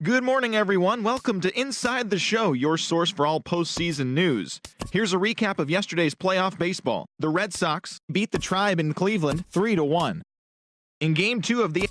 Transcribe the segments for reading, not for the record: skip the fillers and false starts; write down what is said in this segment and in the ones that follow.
Good morning, everyone. Welcome to Inside the Show, your source for all postseason news. Here's a recap of yesterday's playoff baseball. The Red Sox beat the Tribe in Cleveland 3-1. In Game 2 of the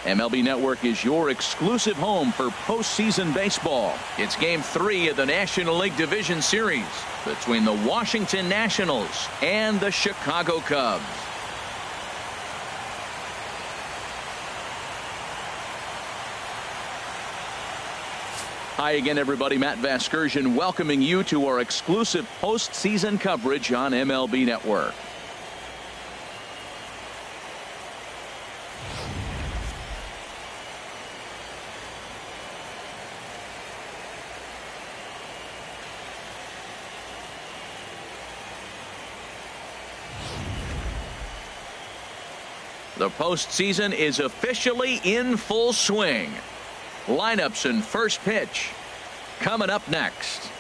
MLB Network is your exclusive home for postseason baseball. It's Game 3 of the National League Division Series between the Washington Nationals and the Chicago Cubs. Hi again, everybody. Matt Vasgersian welcoming you to our exclusive postseason coverage on MLB Network. The postseason is officially in full swing. Lineups and first pitch coming up next.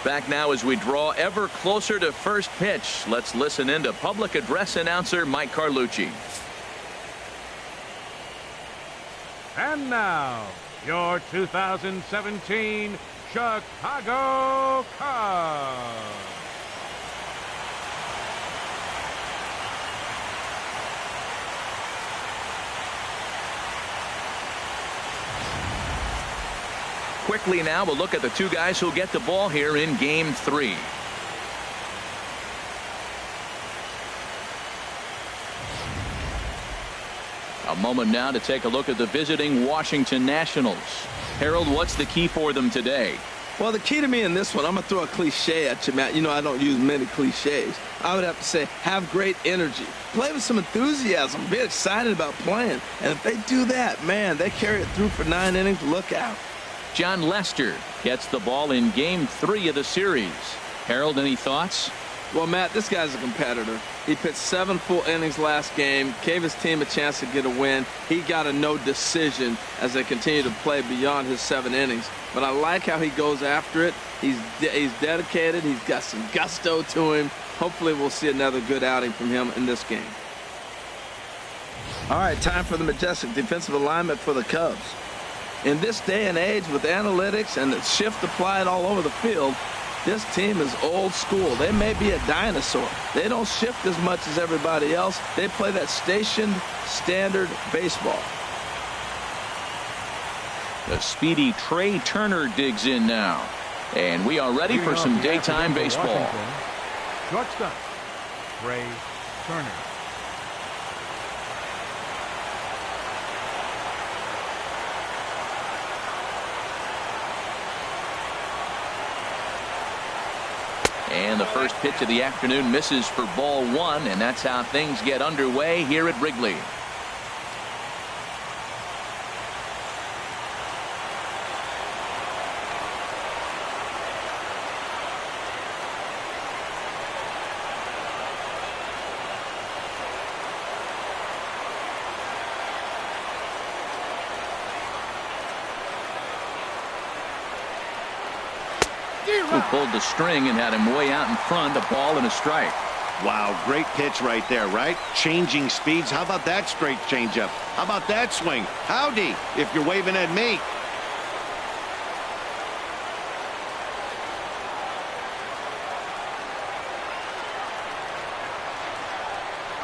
Back now as we draw ever closer to first pitch. Let's listen in to public address announcer Mike Carlucci. And now, your 2017 Chicago Cubs. Quickly now, we'll look at the two guys who'll get the ball here in Game 3. A moment now to take a look at the visiting Washington Nationals. Harold, what's the key for them today? Well, the key to me in this one, I'm going to throw a cliche at you, Matt. You know I don't use many cliches. I would have to say have great energy. Play with some enthusiasm. Be excited about playing. And if they do that, man, they carry it through for 9 innings. Look out. John Lester gets the ball in Game 3 of the series. Harold, any thoughts? Well, Matt, this guy's a competitor. He pitched 7 full innings last game, gave his team a chance to get a win. He got a no decision as they continue to play beyond his 7 innings. But I like how he goes after it. He's dedicated. He's got some gusto to him. Hopefully we'll see another good outing from him in this game. All right, time for the majestic defensive alignment for the Cubs. In this day and age with analytics and the shift applied all over the field, This team is old school. They may be a dinosaur. They don't shift as much as everybody else. They play that stationed, standard baseball. The speedy Trey Turner digs in now. And we are ready for some daytime baseball. Shortstop, Trey Turner. And the first pitch of the afternoon misses for ball one, and that's how things get underway here at Wrigley. Who pulled the string and had him way out in front, a ball and a strike. Wow, great pitch right there, right? Changing speeds. How about that straight changeup? How about that swing? Howdy, if you're waving at me.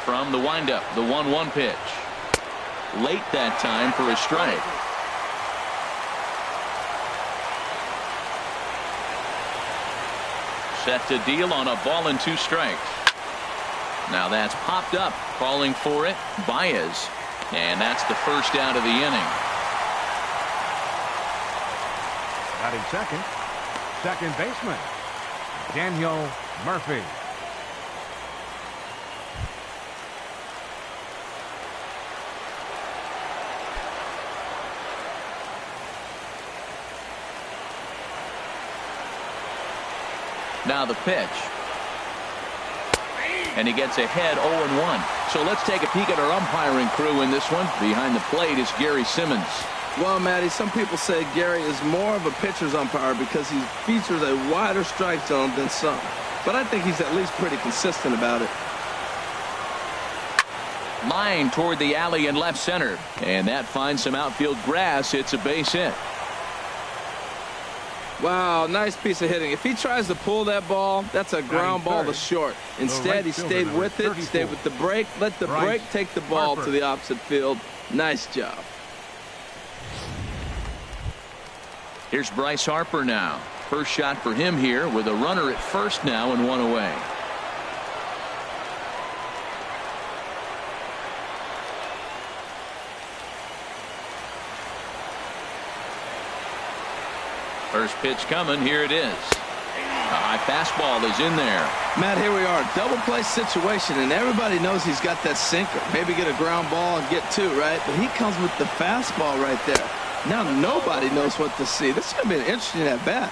From the windup, the 1-1 pitch. Late that time for a strike. Set to deal on a ball and 2 strikes. Now that's popped up, calling for it, Baez. And that's the first out of the inning. Batting second, second baseman, Daniel Murphy. Now the pitch. And he gets ahead 0-1. So let's take a peek at our umpiring crew in this one. Behind the plate is Gary Simmons. Well, Matty, some people say Gary is more of a pitcher's umpire because he features a wider strike zone than some. But I think he's at least pretty consistent about it. Line toward the alley in left center. And that finds some outfield grass. It's a base hit. Wow, nice piece of hitting. If he tries to pull that ball, that's a ground ball to short. Instead, he stayed with it, stayed with the break, let the break take the ball to the opposite field. Nice job. Here's Bryce Harper now. First shot for him here with a runner at first now and 1 away. First pitch coming. Here it is. A high fastball is in there. Matt, here we are. Double play situation, and everybody knows he's got that sinker. Maybe get a ground ball and get 2, right? But he comes with the fastball right there. Now nobody knows what to see. This is going to be an interesting at bat.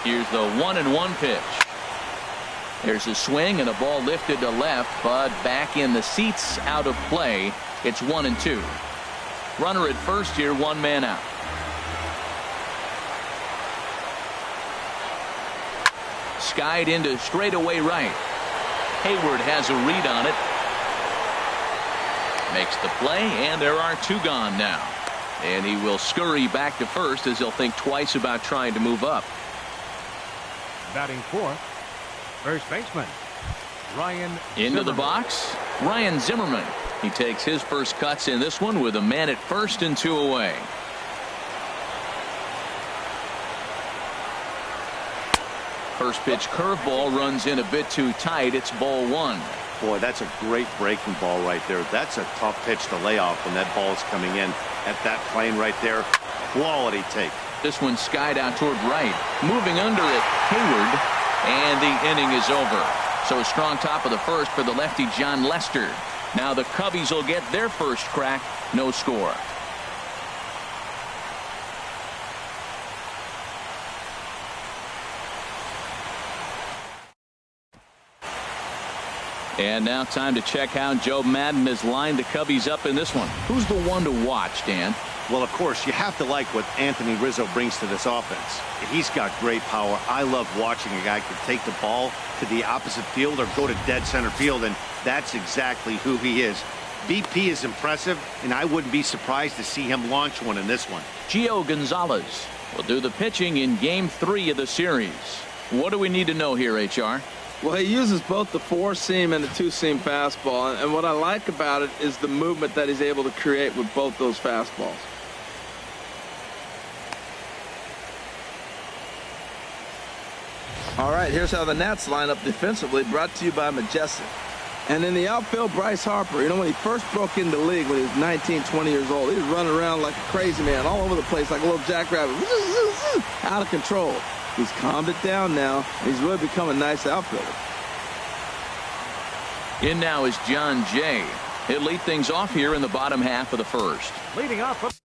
Here's the 1-1 pitch. There's a swing and a ball lifted to left, but back in the seats, out of play. It's 1-2. Runner at first here, 1 man out. Skied into straightaway right. Hayward has a read on it. Makes the play, and there are 2 gone now. And he will scurry back to first as he'll think twice about trying to move up. Batting fourth, first baseman, Ryan Into the Zimmerman. box, Ryan Zimmerman. He takes his first cuts in this one with a man at first and 2 away. First pitch curveball runs in a bit too tight. It's ball 1. Boy, that's a great breaking ball right there. That's a tough pitch to lay off when that ball is coming in at that plane right there. Quality take. This one skied out toward right. Moving under it, Hayward. And the inning is over. So a strong top of the first for the lefty John Lester. Now the Cubbies will get their first crack. No score. And now time to check how Joe Madden has lined the Cubbies up in this one. Who's the one to watch, Dan? Well, of course, you have to like what Anthony Rizzo brings to this offense. He's got great power. I love watching a guy can take the ball to the opposite field or go to dead center field, and that's exactly who he is. BP is impressive, and I wouldn't be surprised to see him launch one in this one. Gio Gonzalez will do the pitching in Game 3 of the series. What do we need to know here, HR? Well, he uses both the four-seam and the two-seam fastball, and what I like about it is the movement that he's able to create with both those fastballs. All right, here's how the Nats line up defensively, brought to you by Majestic. And in the outfield, Bryce Harper. You know, when he first broke into the league when he was 19, 20 years old, he was running around like a crazy man all over the place like a little jackrabbit. Out of control. He's calmed it down now. He's really become a nice outfielder. In now is John Jay. He'll lead things off here in the bottom half of the first. Leading off.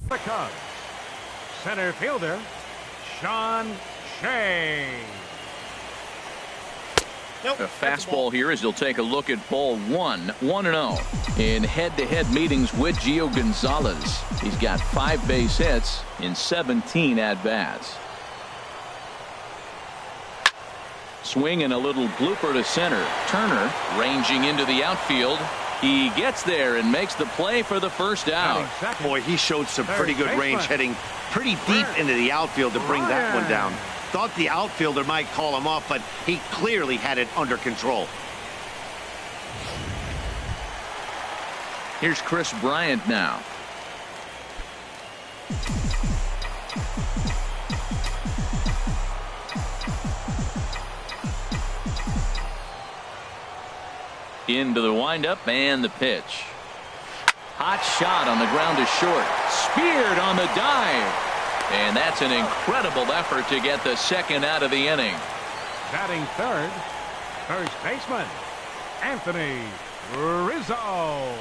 The Cubs, center fielder, Sean Shea. A fastball here as he'll take a look at ball one. 1-0 in head-to-head meetings with Gio Gonzalez. He's got 5 base hits in 17 at-bats. Swing and a little blooper to center. Turner ranging into the outfield. He gets there and makes the play for the first out. Boy, he showed some pretty good range, heading pretty deep into the outfield to bring that one down. Thought the outfielder might call him off, but he clearly had it under control. Here's Chris Bryant now. Into the windup and the pitch. Hot shot on the ground to short. Speared on the dive. And that's an incredible effort to get the second out of the inning. Batting third, first baseman, Anthony Rizzo.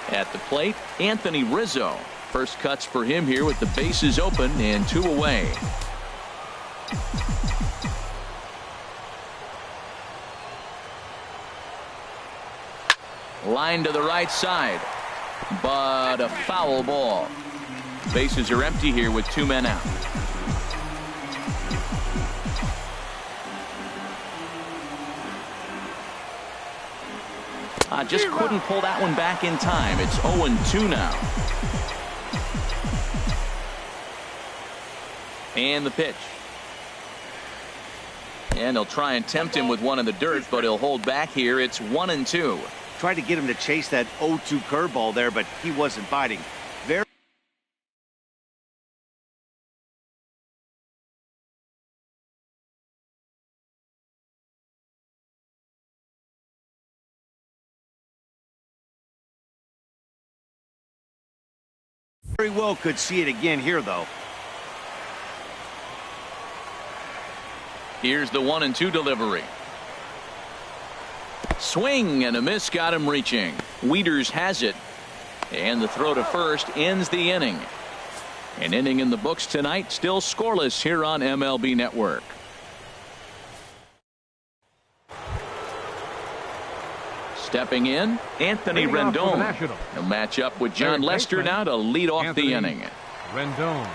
At the plate, Anthony Rizzo. First cuts for him here with the bases open and 2 away. Line to the right side. But a foul ball. Bases are empty here with 2 men out. Just couldn't pull that one back in time. It's 0-2 now. And the pitch. And they'll try and tempt him with one in the dirt, but he'll hold back here. It's 1-2. Tried to get him to chase that 0-2 curveball there, but he wasn't biting. Very well could see it again here, though. Here's the 1-2 delivery. Swing and a miss got him reaching. Wieters has it. And the throw to first ends the inning. An inning in the books tonight, still scoreless here on MLB Network. Stepping in, Anthony Rendon. He'll match up with John Lester now to lead off the inning. Rendon.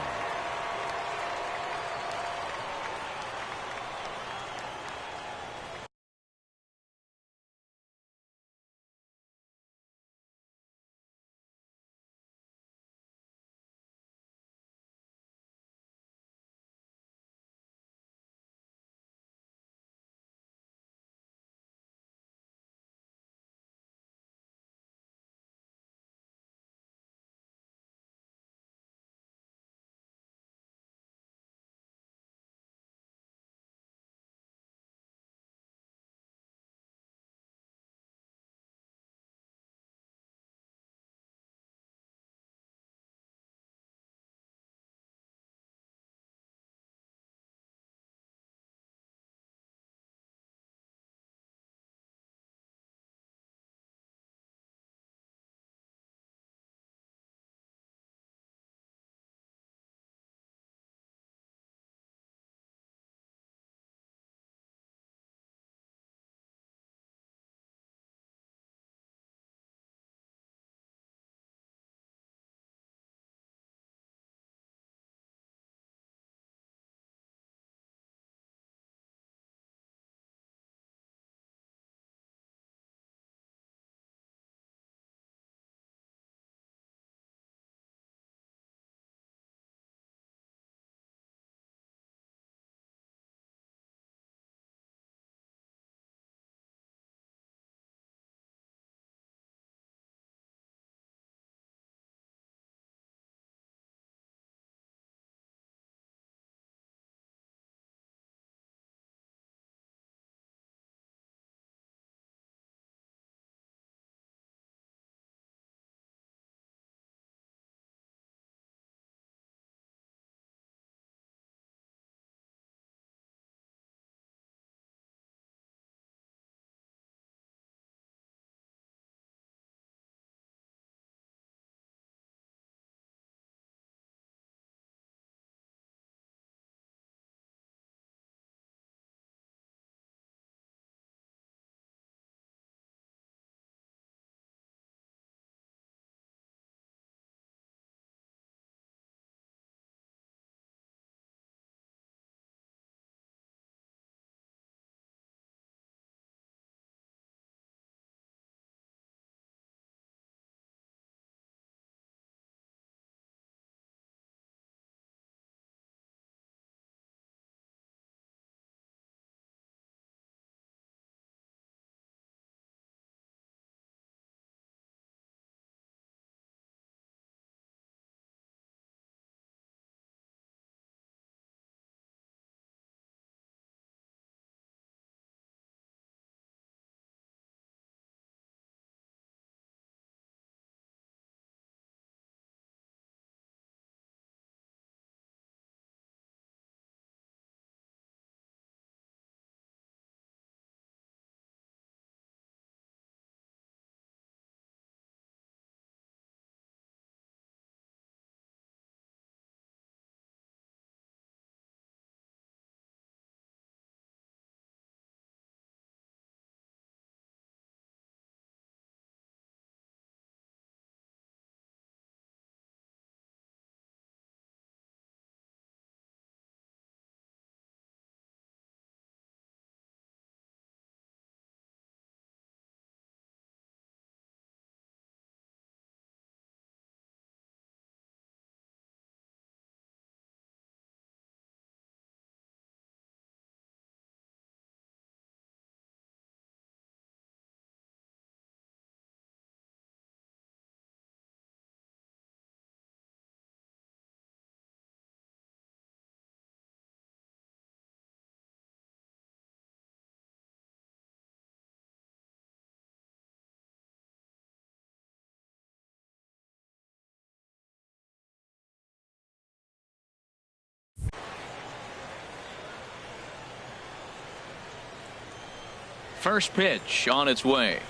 First pitch on its way.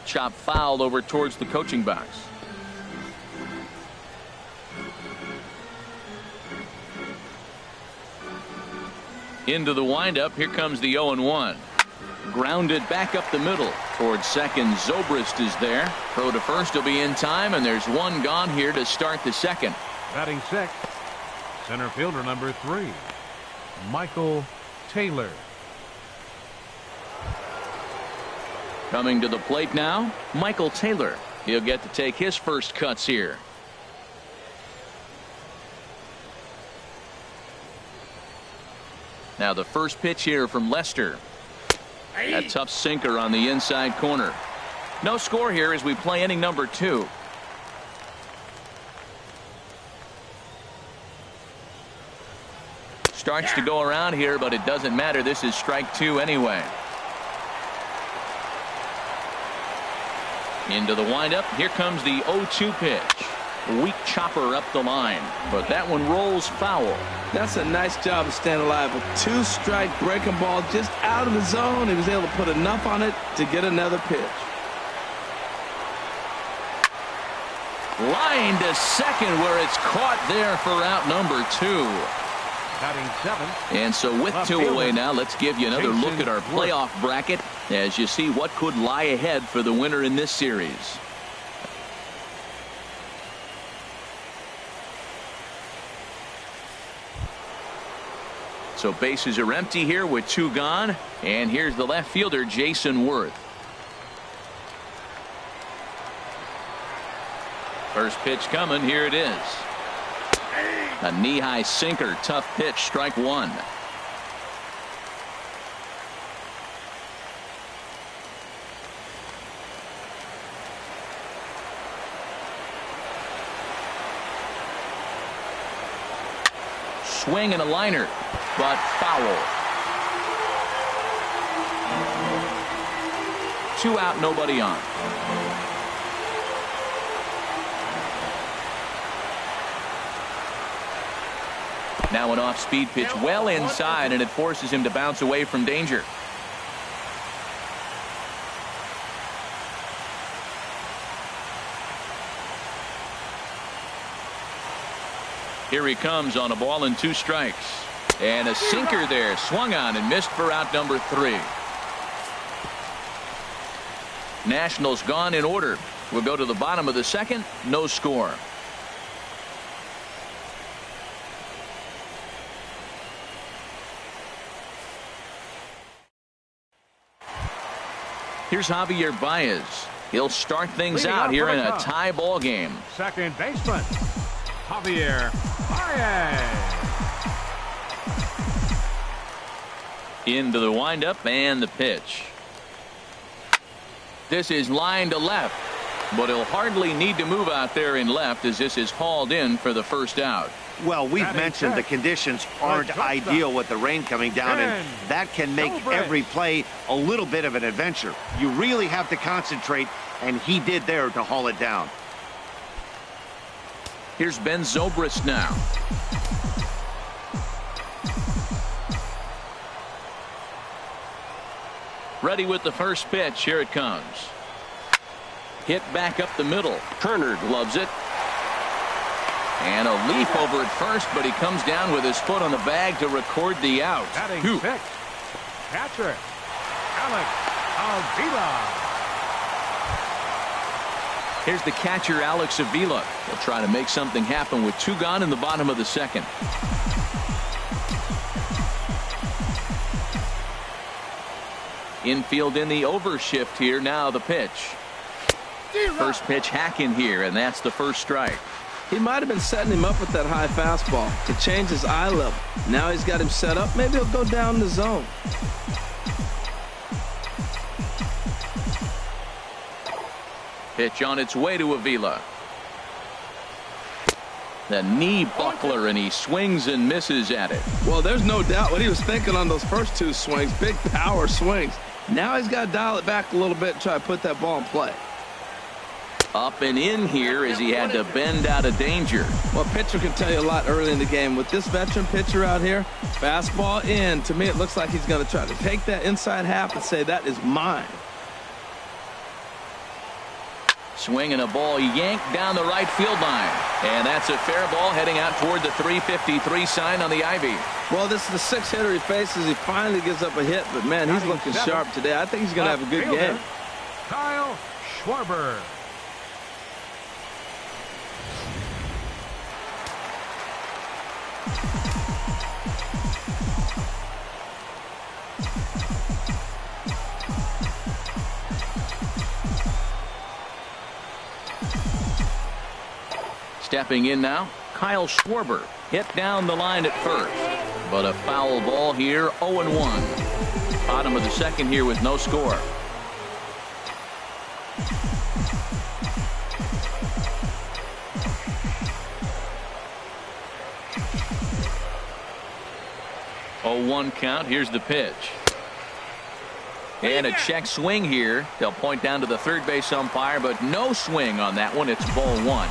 Chop foul over towards the coaching box. Into the windup. Here comes the 0-1. Grounded back up the middle towards second. Zobrist is there. Throw to first will be in time, and there's one gone here to start the second. Batting sixth, center fielder number 3, Michael Taylor. Coming to the plate now, Michael Taylor. He'll get to take his first cuts here. Now the first pitch here from Lester. A tough sinker on the inside corner. No score here as we play inning number 2. Starts to go around here, but it doesn't matter. This is strike 2 anyway. Into the windup. Here comes the 0-2 pitch. Weak chopper up the line, but that one rolls foul. That's a nice job of staying alive. A 2-strike breaking ball just out of the zone. He was able to put enough on it to get another pitch. Line to second where it's caught there for out number 2. Batting seventh. And so with 2 away now, let's give you another look at our playoff bracket as you see what could lie ahead for the winner in this series. So bases are empty here with 2 gone. And here's the left fielder, Jason Worth. First pitch coming. Here it is. A knee-high sinker. Tough pitch. Strike 1. Swing and a liner, but foul. 2 out, nobody on. Now an off-speed pitch well inside, and it forces him to bounce away from danger. Here he comes on a ball and 2 strikes. And a sinker there, swung on and missed for out number 3. Nationals gone in order. We'll go to the bottom of the second. No score. Here's Javier Baez. He'll start things out here in a tie ball game. Second baseman, Javier Baez. Into the windup and the pitch. This is line to left, but he'll hardly need to move out there in left as this is hauled in for the first out. Well, we've mentioned the conditions aren't ideal with the rain coming down, and that can make every play a little bit of an adventure. You really have to concentrate, and he did there to haul it down. Here's Ben Zobrist now. Ready with the first pitch. Here it comes. Hit back up the middle. Turner gloves it. And a leap over at first, but he comes down with his foot on the bag to record the out. Batting sixth, catcher Alex Avila. Here's the catcher, Alex Avila. He'll try to make something happen with 2 gone in the bottom of the second. Infield in the overshift here. Now the pitch. First pitch hack in here, and that's the first strike. He might have been setting him up with that high fastball to change his eye level. Now he's got him set up. Maybe he'll go down the zone. Pitch on its way to Avila. The knee buckler, and he swings and misses at it. Well, there's no doubt what he was thinking on those first 2 swings. Big power swings. Now he's got to dial it back a little bit and try to put that ball in play. Up and in here as he had to bend out of danger. Well, pitcher can tell you a lot early in the game. With this veteran pitcher out here, fastball in. To me, it looks like he's going to try to take that inside half and say, that is mine. Swinging a ball yanked down the right field line. And that's a fair ball heading out toward the 353 sign on the Ivy. Well, this is the sixth hitter he faces. He finally gives up a hit, but man, he's looking sharp today. I think he's going to have a good game. Kyle Schwarber. Stepping in now, Kyle Schwarber hit down the line at first, but a foul ball here, 0-1. Bottom of the second here with no score. Oh, 1 count. Here's the pitch. And a check swing here. They'll point down to the third base umpire, but no swing on that one. It's ball 1.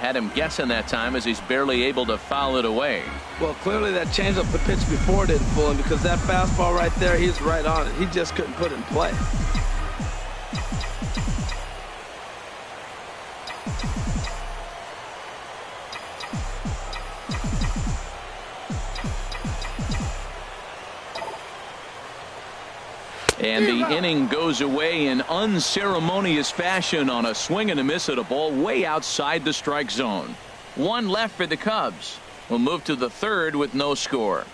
Had him guessing that time as he's barely able to foul it away. Well, clearly that changeup the pitch before didn't fool him, because that fastball right there, he's right on it. He just couldn't put it in play. And the inning goes away in unceremonious fashion on a swing and a miss at a ball way outside the strike zone. 1 left for the Cubs. We'll move to the third with no score.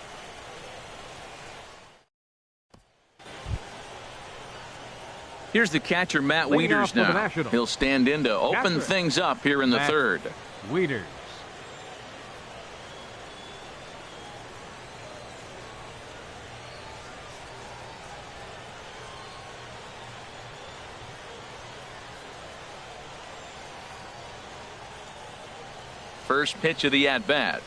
Here's the catcher, Matt Wieters now. He'll stand in to open things up here in the third. Wieters. First pitch of the at-bat.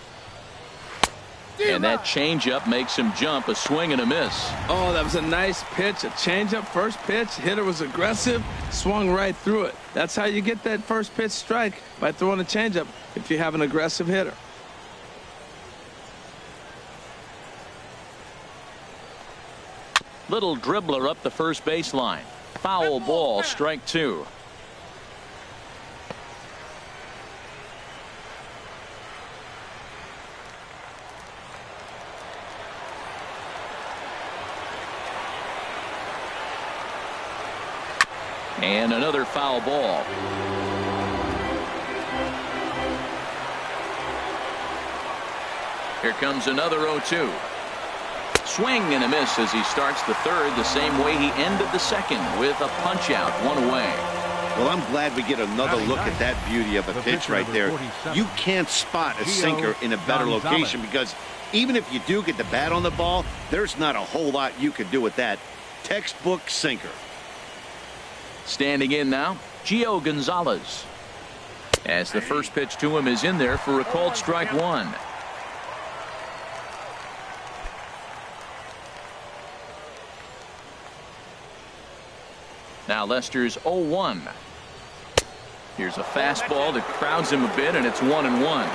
And that changeup makes him jump. A swing and a miss. Oh, that was a nice pitch. A changeup, first pitch. Hitter was aggressive, swung right through it. That's how you get that first pitch strike, by throwing a changeup if you have an aggressive hitter. Little dribbler up the first baseline. Foul ball, strike 2. And another foul ball. Here comes another 0-2. Swing and a miss as he starts the third the same way he ended the second, with a punch out, 1 away. Well, I'm glad we get another look at that beauty of a pitch right there. You can't spot a sinker in a better location, because even if you do get the bat on the ball, there's not a whole lot you can do with that. Textbook sinker. Standing in now, Gio Gonzalez. As the first pitch to him is in there for a called strike 1. Now Lester's 0-1. Here's a fastball that crowds him a bit, and it's 1-1.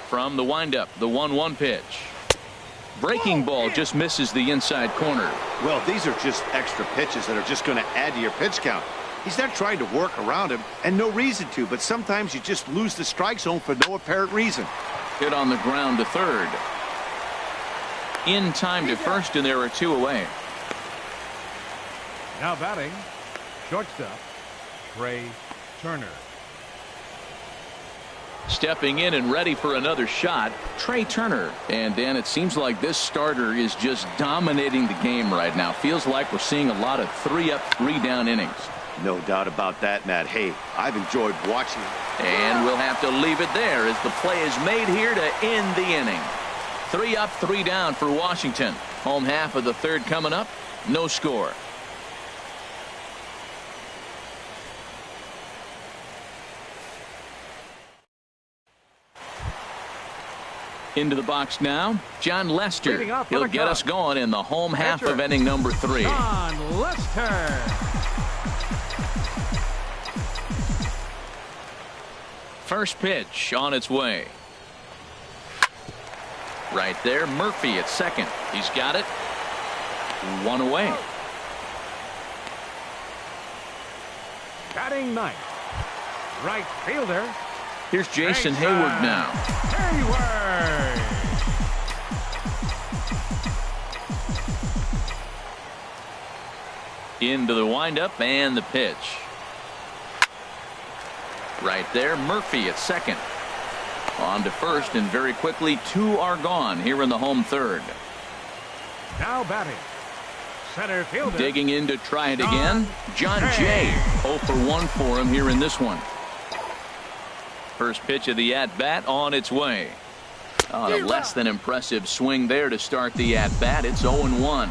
From the windup, the 1-1 pitch. Breaking ball just misses the inside corner. Well, these are just extra pitches that are just going to add to your pitch count. He's not trying to work around him, and no reason to, but sometimes you just lose the strike zone for no apparent reason. Hit on the ground to third. In time to first, and there are 2 away. Now batting, shortstop, Trey Turner. Stepping in and ready for another shot, Trey Turner. And Dan, it seems like this starter is just dominating the game right now. Feels like we're seeing a lot of 3-up, 3-down innings. No doubt about that, Matt. Hey, I've enjoyed watching it. And we'll have to leave it there as the play is made here to end the inning. 3-up, 3-down for Washington. Home half of the third coming up. No score. Into the box now, John Lester. He'll get us going in the home half of inning number 3. John Lester. First pitch on its way. Right there, Murphy at second. He's got it. 1 away. Batting ninth, right fielder. Here's Jason Hayward now. Hayward. Into the windup and the pitch. Right there, Murphy at second. On to first, and very quickly 2 are gone here in the home third. Now batting, center fielder. Digging in to try it again, John Jay. 0 for 1 for him here in this one. First pitch of the at-bat on its way. On a less than impressive swing there to start the at-bat. It's 0-1.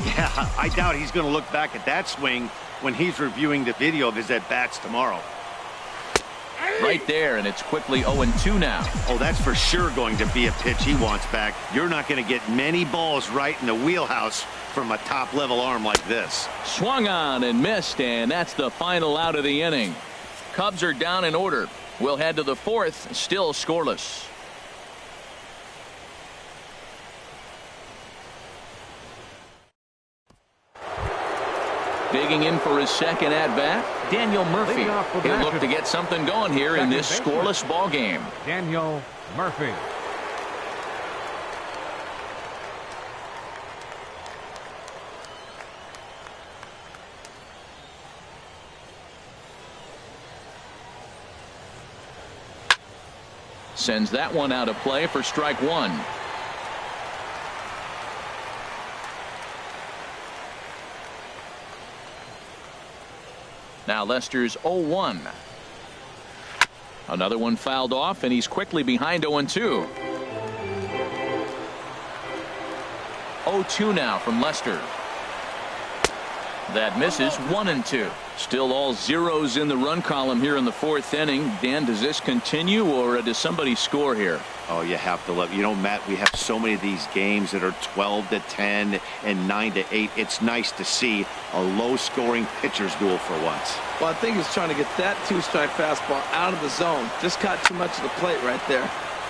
Yeah, I doubt he's going to look back at that swing when he's reviewing the video of his at-bats tomorrow. Right there, and it's quickly 0-2 now. Oh, that's for sure going to be a pitch he wants back. You're not going to get many balls right in the wheelhouse from a top-level arm like this. Swung on and missed, and that's the final out of the inning. Cubs are down in order. We'll head to the 4th, still scoreless. Digging in for his second at-bat, Daniel Murphy. He'll look to get something going here in this scoreless ball game. Daniel Murphy. Sends that one out of play for strike 1. Now Lester's 0-1. Another one fouled off, and he's quickly behind 0-2. 0-2 now from Lester. That misses. 1-2. Still all zeros in the run column here in the 4th inning. Dan, does this continue, or does somebody score here? Oh, you have to love. You know, Matt, we have so many of these games that are 12-10 and 9-8. It's nice to see a low-scoring pitcher's duel for once. Well, I think he's trying to get that 2-strike fastball out of the zone. Just caught too much of the plate right there.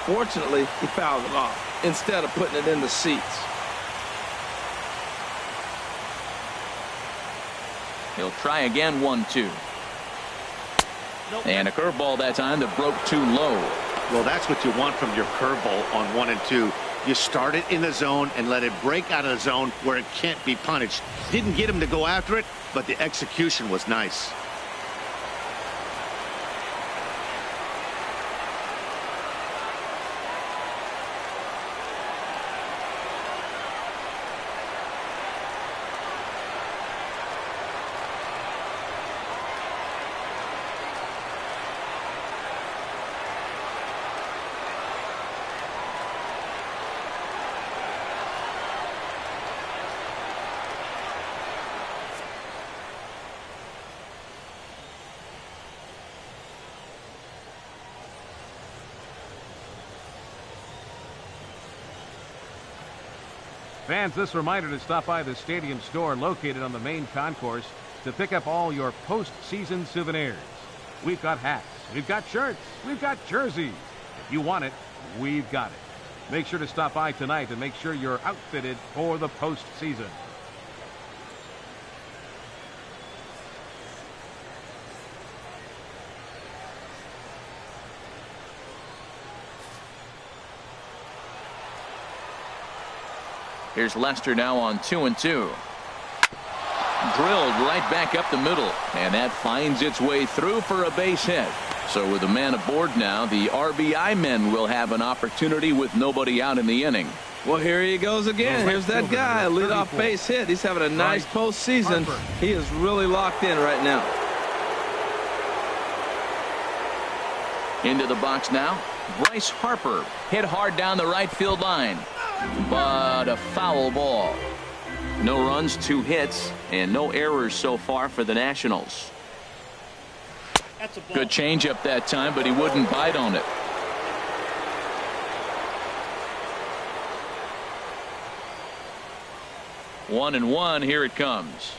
Fortunately, he fouled it off instead of putting it in the seats. He'll try again. 1-2. Nope. And a curveball that time that broke too low. Well, that's what you want from your curveball on 1 and 2. You start it in the zone and let it break out of the zone where it can't be punished. Didn't get him to go after it, but the execution was nice. Fans, this reminder to stop by the stadium store located on the main concourse to pick up all your postseason souvenirs. We've got hats, we've got shirts, we've got jerseys. If you want it, we've got it. Make sure to stop by tonight and make sure you're outfitted for the postseason. Here's Lester now on 2-2. Drilled right back up the middle, and that finds its way through for a base hit. So with a man aboard now, the RBI men will have an opportunity with nobody out in the inning. Well, here he goes again. Here's that guy, a leadoff base hit. He's having a nice postseason. He is really locked in right now. Into the box now, Bryce Harper hit hard down the right field line, but a foul ball. No runs, 2 hits, and no errors so far for the Nationals. Good changeup that time, but he wouldn't bite on it. 1-1. Here it comes.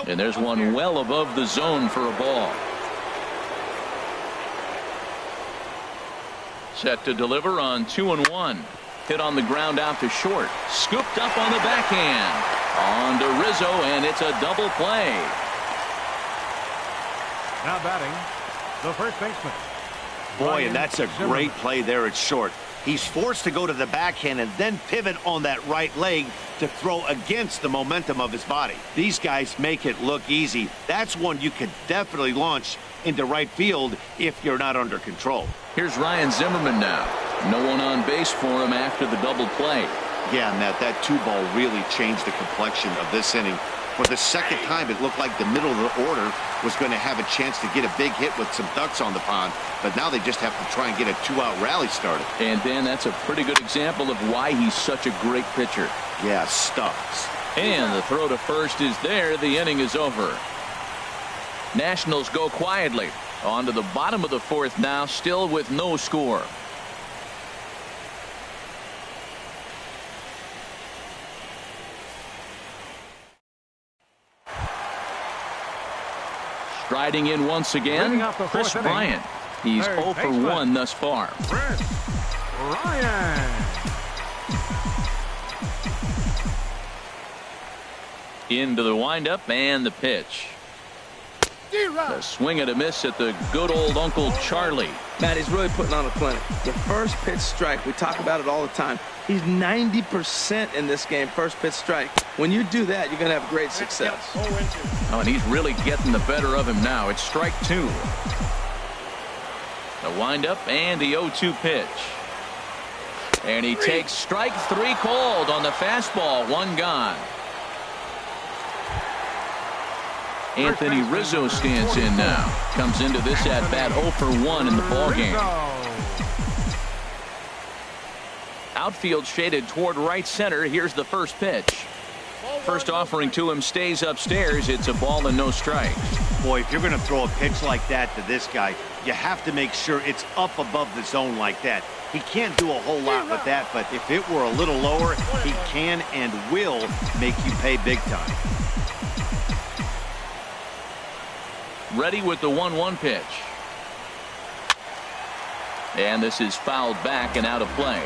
And there's one well above the zone for a ball. Set to deliver on 2-1. Hit on the ground out to short. Scooped up on the backhand. On to Rizzo, and it's a double play. Now batting, the first baseman. Boy, and that's a great play there at short. He's forced to go to the backhand and then pivot on that right leg to throw against the momentum of his body. These guys make it look easy. That's one you could definitely launch into right field if you're not under control. Here's Ryan Zimmerman now. No one on base for him after the double play. Yeah, Matt, that 2-ball really changed the complexion of this inning. For the second time, it looked like the middle of the order was going to have a chance to get a big hit with some ducks on the pond, but now they just have to try and get a 2-out rally started. And Dan, that's a pretty good example of why he's such a great pitcher. Yeah, stuffs. And the throw to first is there. The inning is over. Nationals go quietly on to the bottom of the fourth now, still with no score. Striding in once again, Chris Bryant. He's 0 for 1 thus far. Chris Bryant. Into the windup and the pitch. The swing and a miss at the good old Uncle Charlie. Matt, he's really putting on a clinic. The first pitch strike, we talk about it all the time. He's 90% in this game, first pitch strike. When you do that, you're going to have great success. Oh, and he's really getting the better of him now. It's strike 2. The windup and the 0-2 pitch. And he takes strike 3 called on the fastball. 1 gone. Anthony Rizzo stands in now. Comes into this at bat 0 for 1 in the ballgame. Outfield shaded toward right center. Here's the first pitch. First offering to him stays upstairs. It's a ball and no strikes. Boy, if you're going to throw a pitch like that to this guy, you have to make sure it's up above the zone like that. He can't do a whole lot with that, but if it were a little lower, he can and will make you pay big time. Ready with the 1-1 pitch. And this is fouled back and out of play.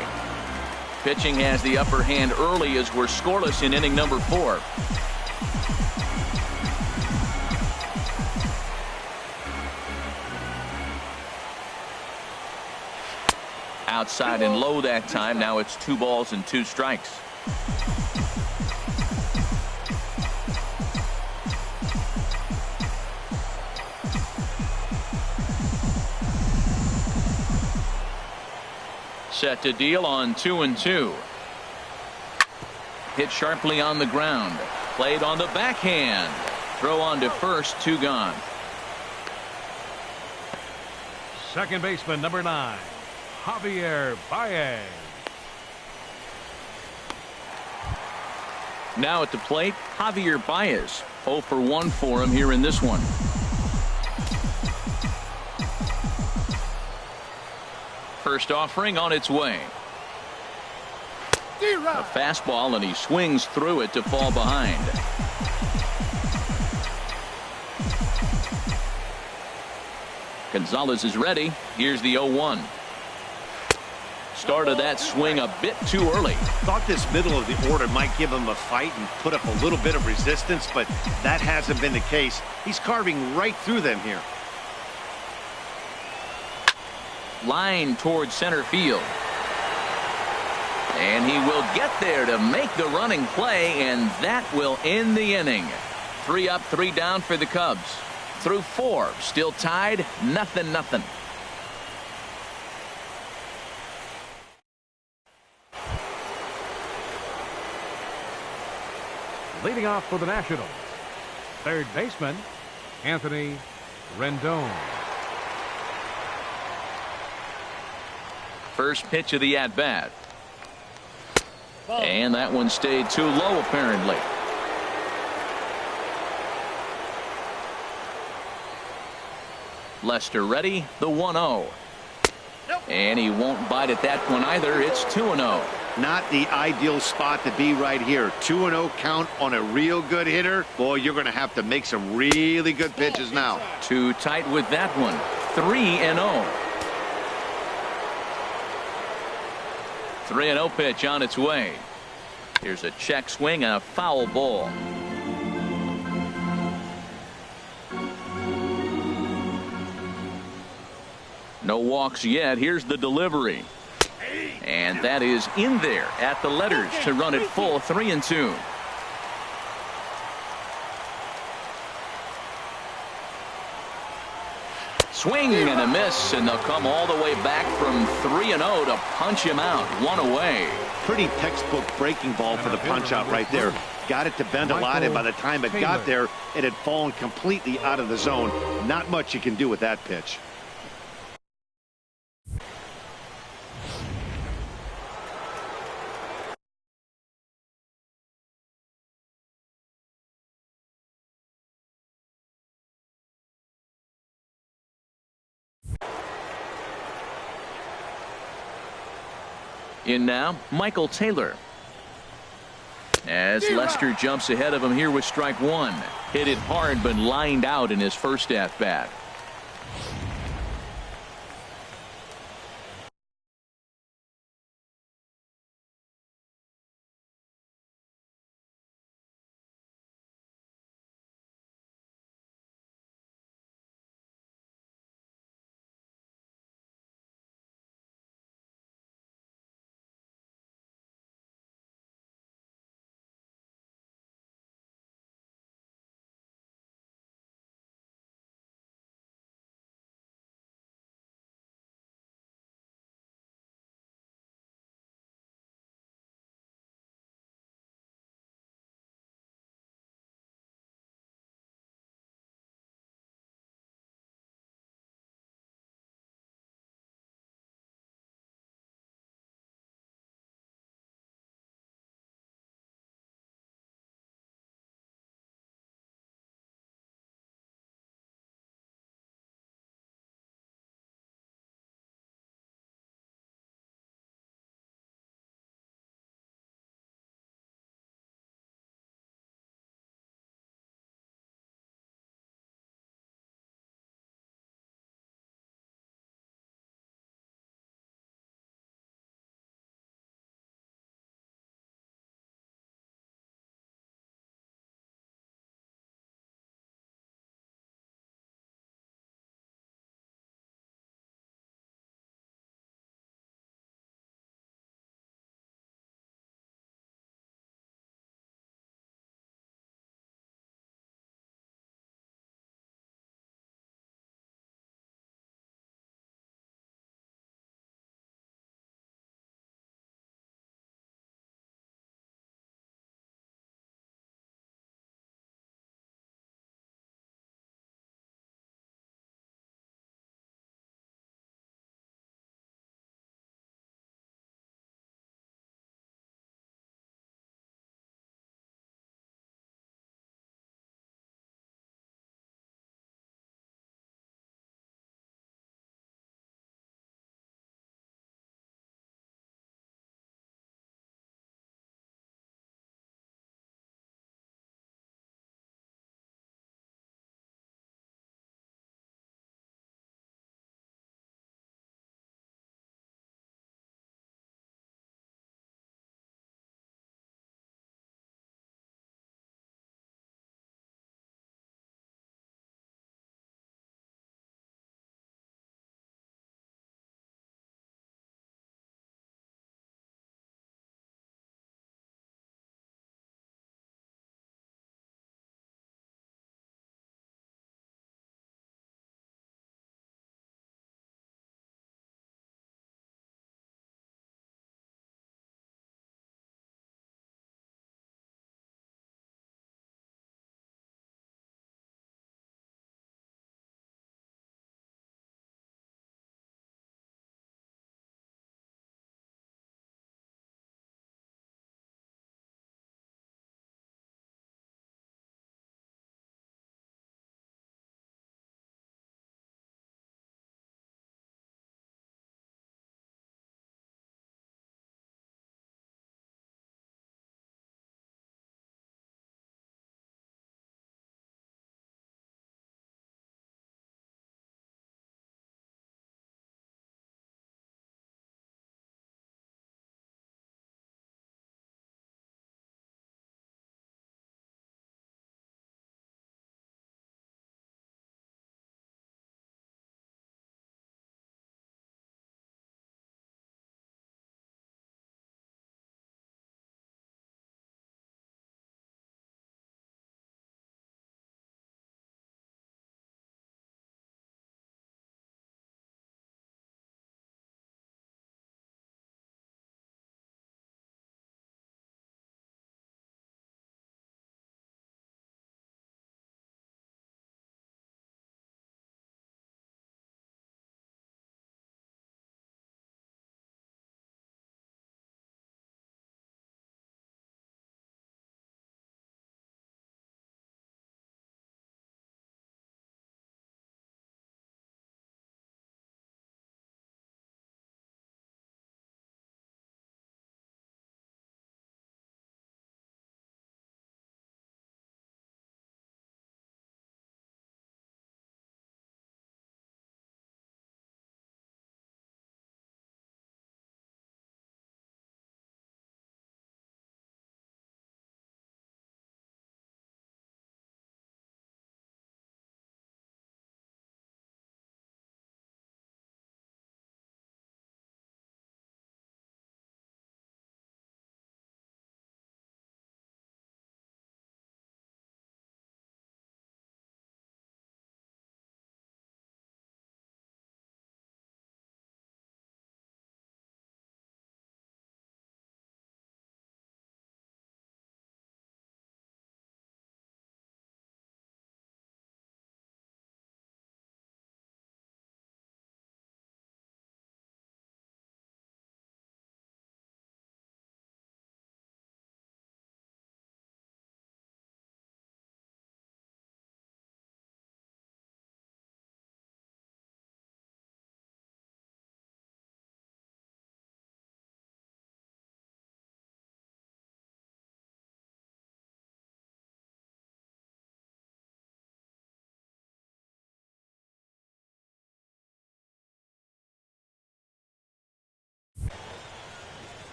Pitching has the upper hand early as we're scoreless in inning number 4. Outside and low that time. Now it's 2 balls and 2 strikes. Set to deal on 2-2. Hit sharply on the ground. Played on the backhand. Throw on to first. 2 gone. Second baseman, number 9, Javier Baez. Now at the plate, Javier Baez. 0 for 1 for him here in this one. First offering on its way. A fastball, and he swings through it to fall behind. Gonzalez is ready. Here's the 0-1. Started that swing a bit too early. Thought this middle of the order might give him a fight and put up a little bit of resistance, but that hasn't been the case. He's carving right through them here. Line towards center field. And he will get there to make the running play, and that will end the inning. 3 up, 3 down for the Cubs. Through 4, still tied, 0-0. Leading off for the Nationals, third baseman, Anthony Rendon. First pitch of the at-bat. And that one stayed too low, apparently. Lester ready, the 1-0. And he won't bite at that one either. It's 2-0. Not the ideal spot to be right here. 2-0 count on a real good hitter. Boy, you're going to have to make some really good pitches now. Too tight with that one. 3-0. 3-0 pitch on its way. Here's a check swing and a foul ball. No walks yet. Here's the delivery. And that is in there at the letters to run it full. 3-2. Swing and a miss, and they'll come all the way back from 3-0 to punch him out. One away. Pretty textbook breaking ball for the punch out right there. Got it to bend a lot, and by the time it got there, it had fallen completely out of the zone. Not much you can do with that pitch. In now, Michael Taylor. As Lester jumps ahead of him here with strike one. Hit it hard, but lined out in his first at-bat.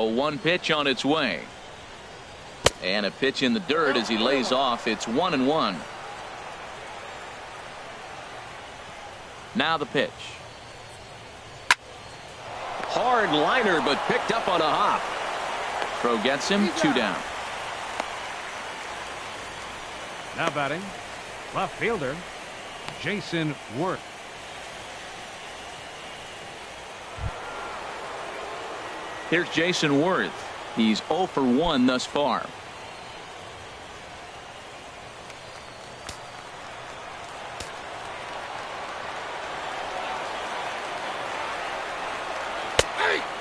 0-1 pitch on its way. And a pitch in the dirt as he lays off. It's 1-1. Now the pitch. Hard liner, but picked up on a hop. Throw gets him. 2 down. Now batting, left fielder, Jason Worth. Here's Jason Worth. He's 0 for 1 thus far.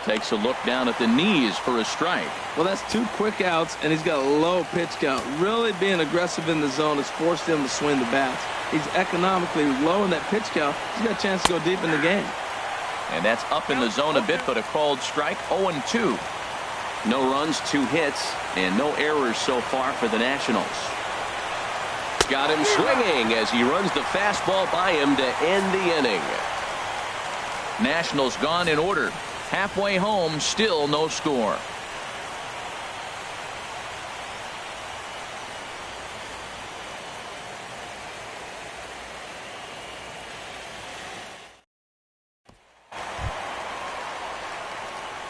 Takes a look down at the knees for a strike. Well, that's 2 quick outs, and he's got a low pitch count. Really being aggressive in the zone has forced him to swing the bats. He's economically low in that pitch count. He's got a chance to go deep in the game. And that's up in the zone a bit, but a called strike. 0-2. No runs, 2 hits, and no errors so far for the Nationals. Got him swinging as he runs the fastball by him to end the inning. Nationals gone in order. Halfway home, still no score.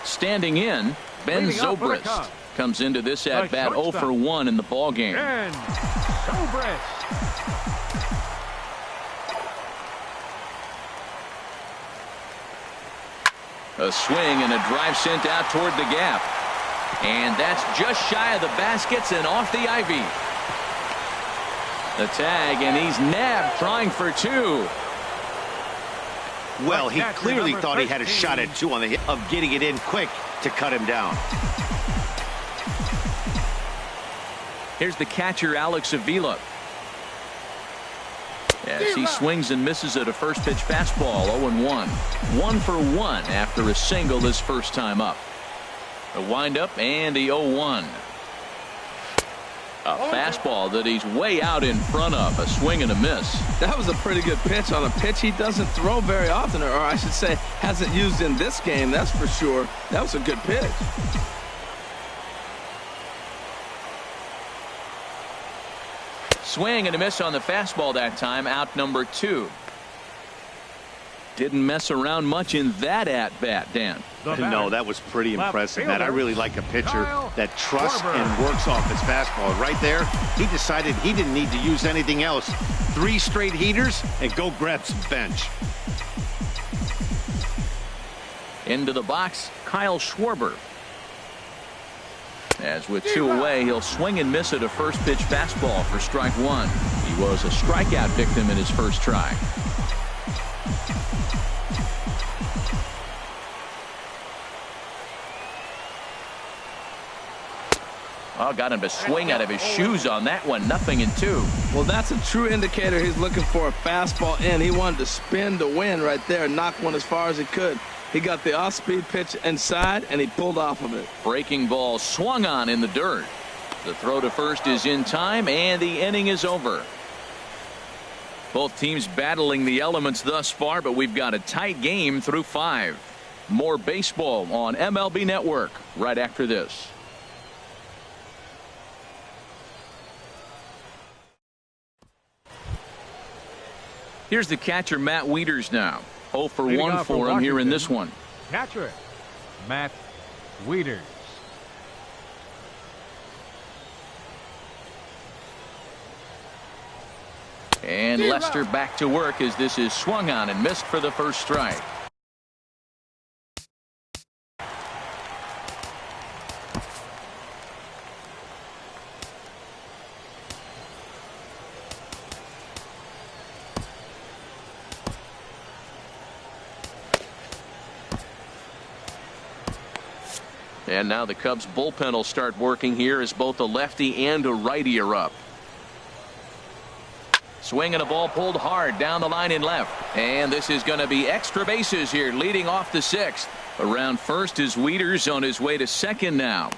Standing in, Ben Zobrist comes into this at bat 0 for 1 in the ball game. Ben Zobrist. A swing and a drive sent out toward the gap. And that's just shy of the baskets and off the ivy. The tag, and he's nabbed trying for 2. Well, he clearly thought he had a shot at 2 on the hit of getting it in quick to cut him down. Here's the catcher, Alex Avila. As he swings and misses at a first pitch fastball. 0-1. 1 for 1 after a single his first time up. A windup and the 0-1. A fastball that he's way out in front of. A swing and a miss. That was a pretty good pitch on a pitch he doesn't throw very often, or I should say hasn't used in this game, that's for sure. That was a good pitch. Swing and a miss on the fastball that time. Out number 2. Didn't mess around much in that at-bat, Dan. No, that was pretty impressive, Matt. I really like a pitcher that trusts and works off his fastball. Right there, he decided he didn't need to use anything else. 3 straight heaters and go grab some bench. Into the box, Kyle Schwarber. As with 2 away, he'll swing and miss at a first pitch fastball for strike 1. He was a strikeout victim in his first try. Oh, got him to swing out of his shoes on that one. 0-2. Well, that's a true indicator he's looking for a fastball in. He wanted to spin to win right there, knock one as far as he could. He got the off-speed pitch inside, and he pulled off of it. Breaking ball swung on in the dirt. The throw to first is in time, and the inning is over. Both teams battling the elements thus far, but we've got a tight game through 5. More baseball on MLB Network right after this. Here's the catcher, Matt Wieters now. 0 for 1 for him here in this one. Catcher, Matt Wieters. And Lester back to work as this is swung on and missed for the first strike. And now the Cubs bullpen will start working here as both a lefty and a righty are up. Swing and a ball pulled hard down the line in left. And this is going to be extra bases here leading off the 6th. Around first is Wieters on his way to second now.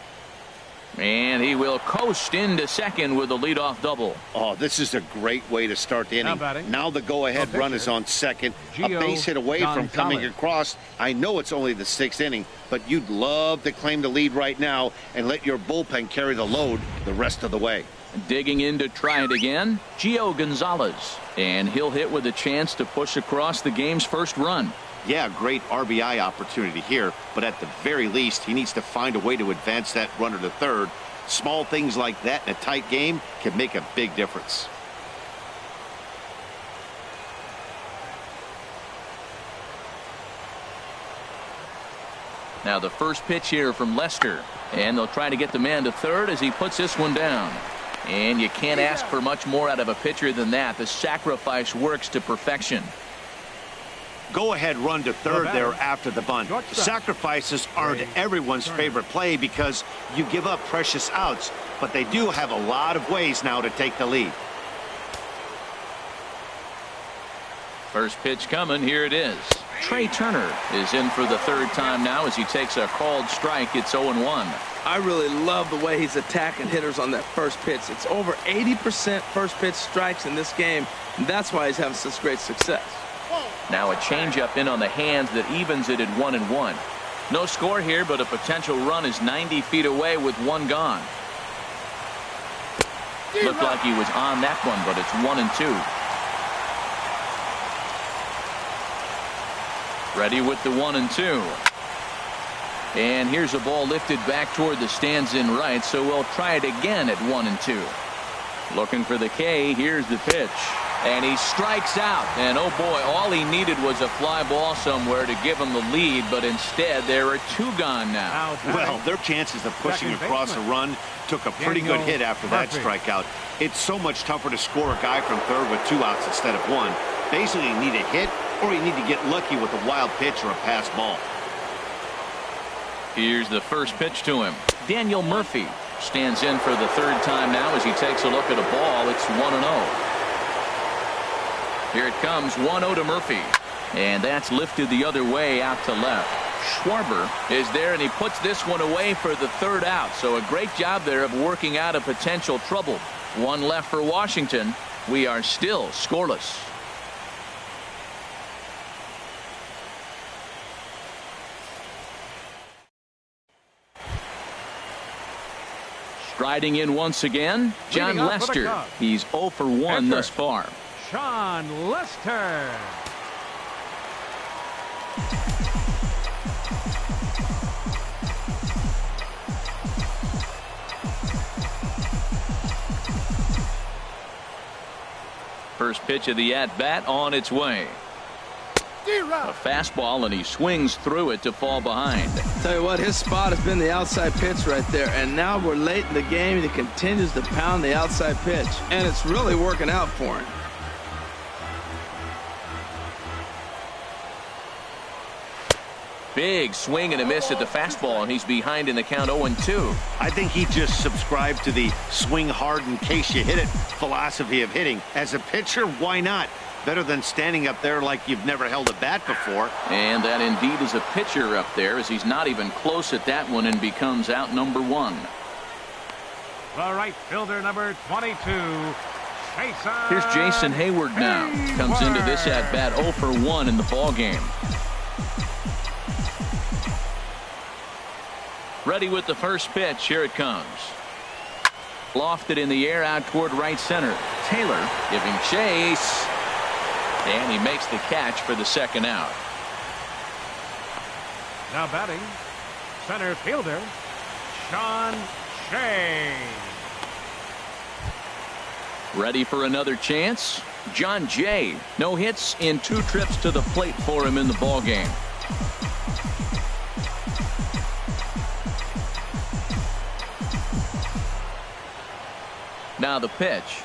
And he will coast into second with a leadoff double. Oh, this is a great way to start the inning. Now the go-ahead run is on second. A base hit away from coming across. I know it's only the 6th inning, but you'd love to claim the lead right now and let your bullpen carry the load the rest of the way. Digging in to try it again, Gio Gonzalez. And he'll hit with a chance to push across the game's first run. Yeah, great RBI opportunity here, but at the very least, he needs to find a way to advance that runner to third. Small things like that in a tight game can make a big difference. Now the first pitch here from Lester, and they'll try to get the man to third as he puts this one down. And you can't ask for much more out of a pitcher than that. The sacrifice works to perfection. Go-ahead run to third there after the bunt. Sacrifices aren't everyone's favorite play because you give up precious outs, but they do have a lot of ways now to take the lead. First pitch coming. Here it is. Trey Turner is in for the 3rd time now as he takes a called strike. It's 0-1. I really love the way he's attacking hitters on that first pitch. It's over 80% first pitch strikes in this game, and that's why he's having such great success. Now a changeup in on the hands that evens it at 1-1. No score here, but a potential run is 90 feet away with one gone. Looked like he was on that one, but it's 1-2. Ready with the 1-2. And here's a ball lifted back toward the stands in right, so we'll try it again at 1-2. Looking for the K. Here's the pitch. And he strikes out. And oh boy, all he needed was a fly ball somewhere to give him the lead, but instead there are 2 gone now. Well, their chances of pushing across a run took a pretty good hit after that strikeout. It's so much tougher to score a guy from third with 2 outs instead of 1. Basically, you need a hit or you need to get lucky with a wild pitch or a pass ball. Here's the first pitch to him. Daniel Murphy stands in for the 3rd time now as he takes a look at a ball. It's 1-0. Here it comes, 1-0 to Murphy. And that's lifted the other way out to left. Schwarber is there, and he puts this one away for the 3rd out. So a great job there of working out a potential trouble. 1 left for Washington. We are still scoreless. Striding in once again, John Lester. He's 0 for 1 thus far. Sean Lester. First pitch of the at-bat on its way. A fastball, and he swings through it to fall behind. Tell you what, his spot has been the outside pitch right there, and now we're late in the game and he continues to pound the outside pitch, and it's really working out for him. Big swing and a miss at the fastball, and he's behind in the count 0-2. I think he just subscribed to the swing hard in case you hit it philosophy of hitting. As a pitcher, why not? Better than standing up there like you've never held a bat before. And that indeed is a pitcher up there, as he's not even close at that one and becomes out number 1. The right fielder, number 22. Here's Jason Hayward now. Comes into this at bat 0 for 1 in the ball game. Ready with the first pitch. Here it comes. Lofted in the air out toward right center. Taylor giving chase. And he makes the catch for the 2nd out. Now batting, center fielder, Sean Shea. Ready for another chance? John Jay. No hits in 2 trips to the plate for him in the ball game. Now the pitch.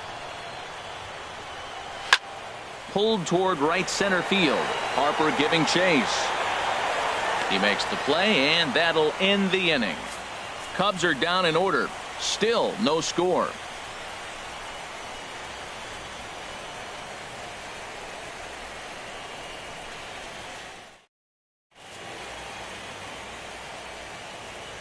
Pulled toward right center field. Harper giving chase. He makes the play, and that'll end the inning. Cubs are down in order. Still no score.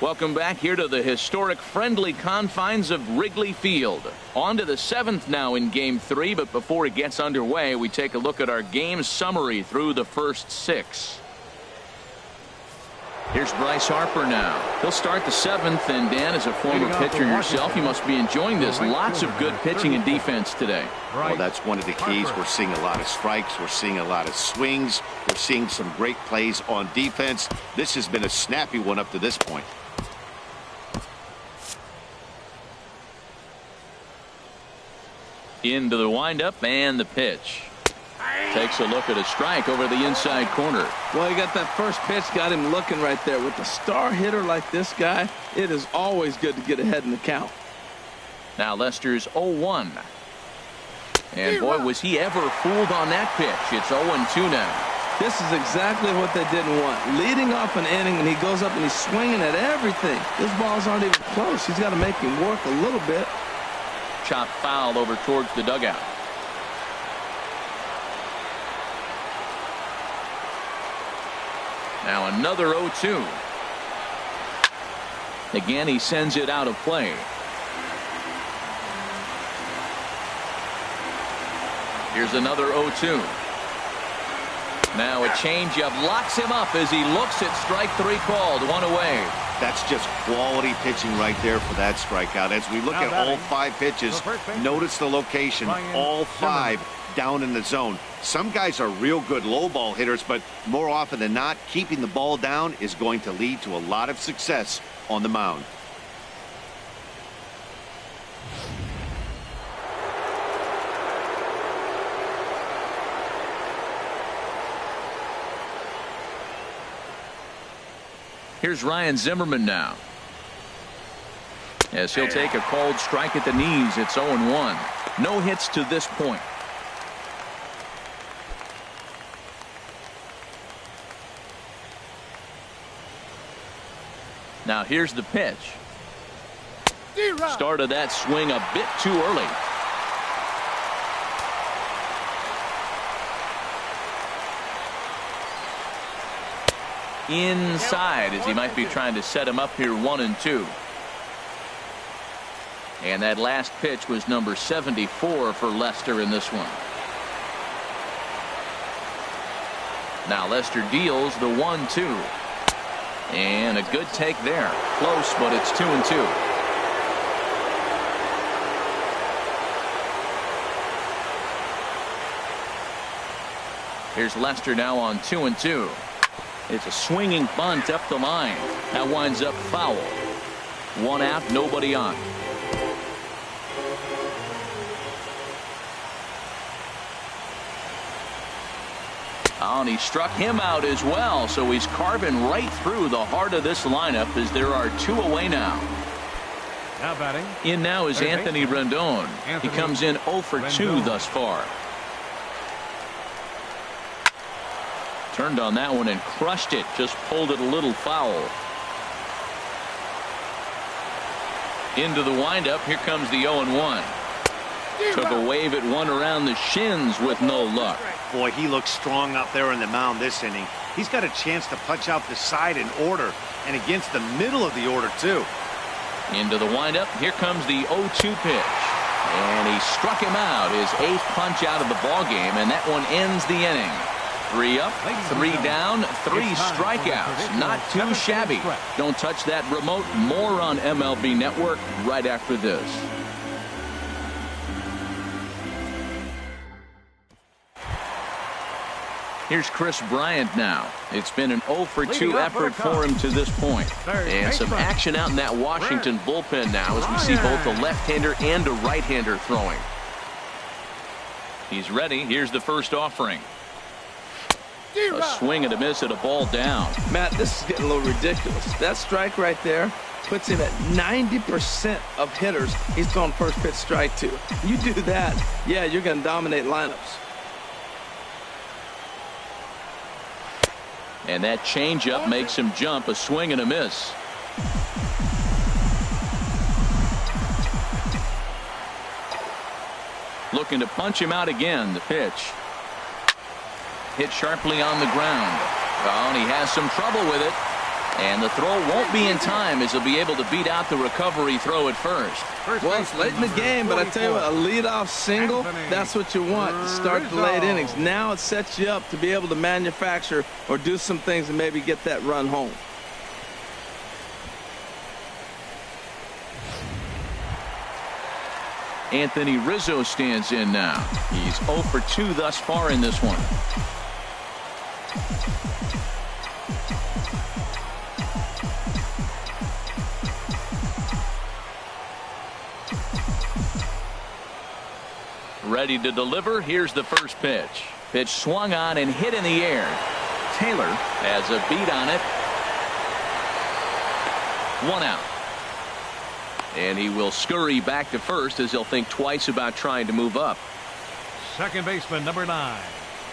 Welcome back here to the historic friendly confines of Wrigley Field. On to the 7th now in Game 3, but before it gets underway, we take a look at our game summary through the first 6. Here's Bryce Harper now. He'll start the 7th, and Dan, as a former pitcher yourself, you must be enjoying this. Lots of good pitching and defense today. Well, that's one of the keys. We're seeing a lot of strikes. We're seeing a lot of swings. We're seeing some great plays on defense. This has been a snappy one up to this point. Into the windup and the pitch. Takes a look at a strike over the inside corner. Well, he got that first pitch, got him looking right there. With a star hitter like this guy, it is always good to get ahead in the count. Now Lester's 0-1. And boy, was he ever fooled on that pitch. It's 0-2 now. This is exactly what they didn't want. Leading off an inning, and he goes up and he's swinging at everything. His balls aren't even close. He's got to make him work a little bit. Chop foul over towards the dugout. Now another 0-2. Again, he sends it out of play. Here's another 0-2. Now a changeup locks him up as he looks at strike 3 called. 1 away. That's just quality pitching right there for that strikeout. As we look at all 5 pitches, notice the location. All 5 down in the zone. Some guys are real good low ball hitters, but more often than not, keeping the ball down is going to lead to a lot of success on the mound. Here's Ryan Zimmerman now. As he'll take a called strike at the knees, it's 0-1. No hits to this point. Now here's the pitch. Started that swing a bit too early. Inside, as he might be trying to set him up here 1-2. And that last pitch was number 74 for Lester in this one. Now Lester deals the 1-2. And a good take there. Close, but it's 2-2. Here's Lester now on 2-2. It's a swinging bunt up the line. That winds up foul. 1 out, nobody on. Oh, and he struck him out as well, so he's carving right through the heart of this lineup as there are 2 away now. Now batting. In now is Anthony Rendon. He comes in 0 for 2 thus far. Turned on that one and crushed it. Just pulled it a little foul. Into the windup. Here comes the 0-1. Took a wave at one around the shins with no luck. Boy, he looks strong out there in the mound this inning. He's got a chance to punch out the side in order, and against the middle of the order, too. Into the windup. Here comes the 0-2 pitch. And he struck him out. His 8th punch out of the ball game, and that one ends the inning. 3 up, 3 down, 3 strikeouts. Not too shabby. Don't touch that remote. More on MLB Network right after this. Here's Chris Bryant now. It's been an 0 for 2 effort for him to this point. And some action out in that Washington bullpen now as we see both a left-hander and a right-hander throwing. He's ready. Here's the first offering. A swing and a miss at a ball down. Matt, this is getting a little ridiculous. That strike right there puts him at 90% of hitters he's thrown first pitch strike to. You do that, yeah, you're going to dominate lineups. And that changeup makes him jump. A swing and a miss. Looking to punch him out again. The pitch. Hit sharply on the ground. Oh, and he has some trouble with it. And the throw won't be in time as he'll be able to beat out the recovery throw at first. Well, it's late in the game, but I tell you what, a leadoff single, that's what you want to start the late innings. Now it sets you up to be able to manufacture or do some things and maybe get that run home. Anthony Rizzo stands in now. He's 0 for 2 thus far in this one. Ready to deliver. Here's the first pitch. Pitch swung on and hit in the air. Taylor has a beat on it. 1 out. And he will scurry back to first as he'll think twice about trying to move up. Second baseman, number 9,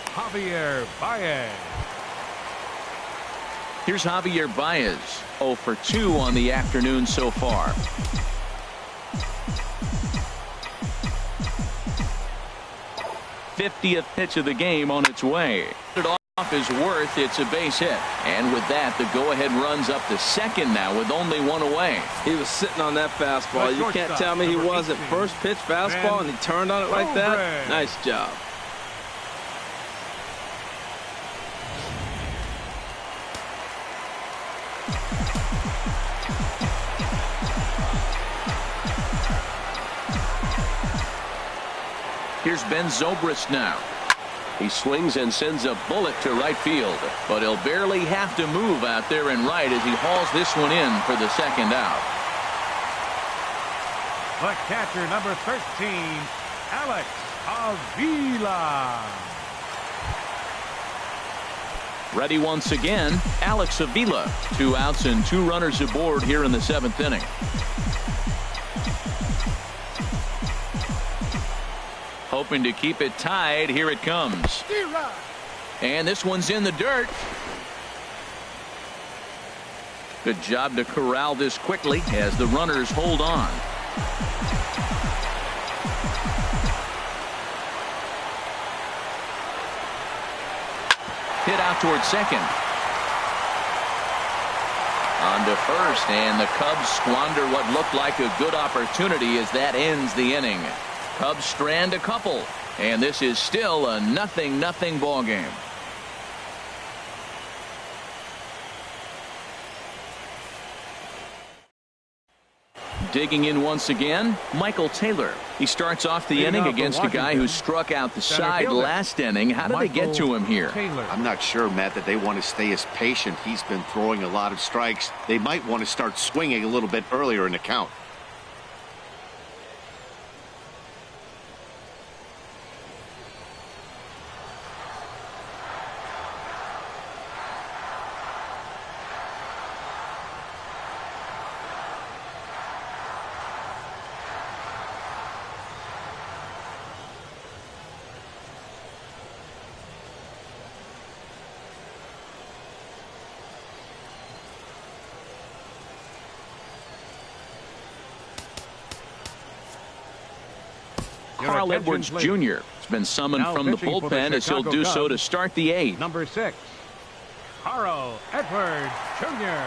Javier Baez. Here's Javier Baez, 0 for 2 on the afternoon so far. '50th pitch of the game on its way. It off is worth. It's a base hit. And with that, the go-ahead runs up to second now with only 1 away. He was sitting on that fastball. You can't tell me he wasn't. First pitch fastball, and he turned on it like that. Nice job. Here's Ben Zobrist now. He swings and sends a bullet to right field, but he'll barely have to move out there in right as he hauls this one in for the second out. The catcher, number 13, Alex Avila. Ready once again, Alex Avila. 2 outs and 2 runners aboard here in the 7th inning. Hoping to keep it tied. Here it comes. And this one's in the dirt. Good job to corral this quickly as the runners hold on. Hit out towards second. On to first, and the Cubs squander what looked like a good opportunity as that ends the inning. Cubs strand a couple, and this is still a 0-0 ball game. Digging in once again, Michael Taylor. He starts off the inning against a guy who struck out the side last inning. How did they get to him here? I'm not sure, Matt, that they want to stay as patient. He's been throwing a lot of strikes. They might want to start swinging a little bit earlier in the count. Carl Edwards Jr. has been summoned from the bullpen as he'll do so to start the 8th. Number 6, Carl Edwards Jr.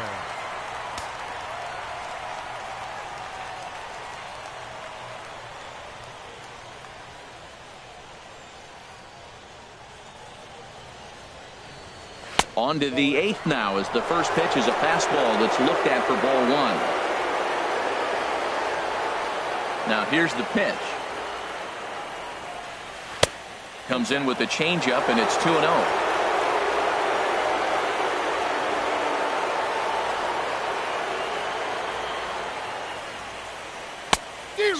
On to the 8th now as the first pitch is a fastball that's looked at for ball 1. Now here's the pitch. Comes in with the changeup, and it's 2-0.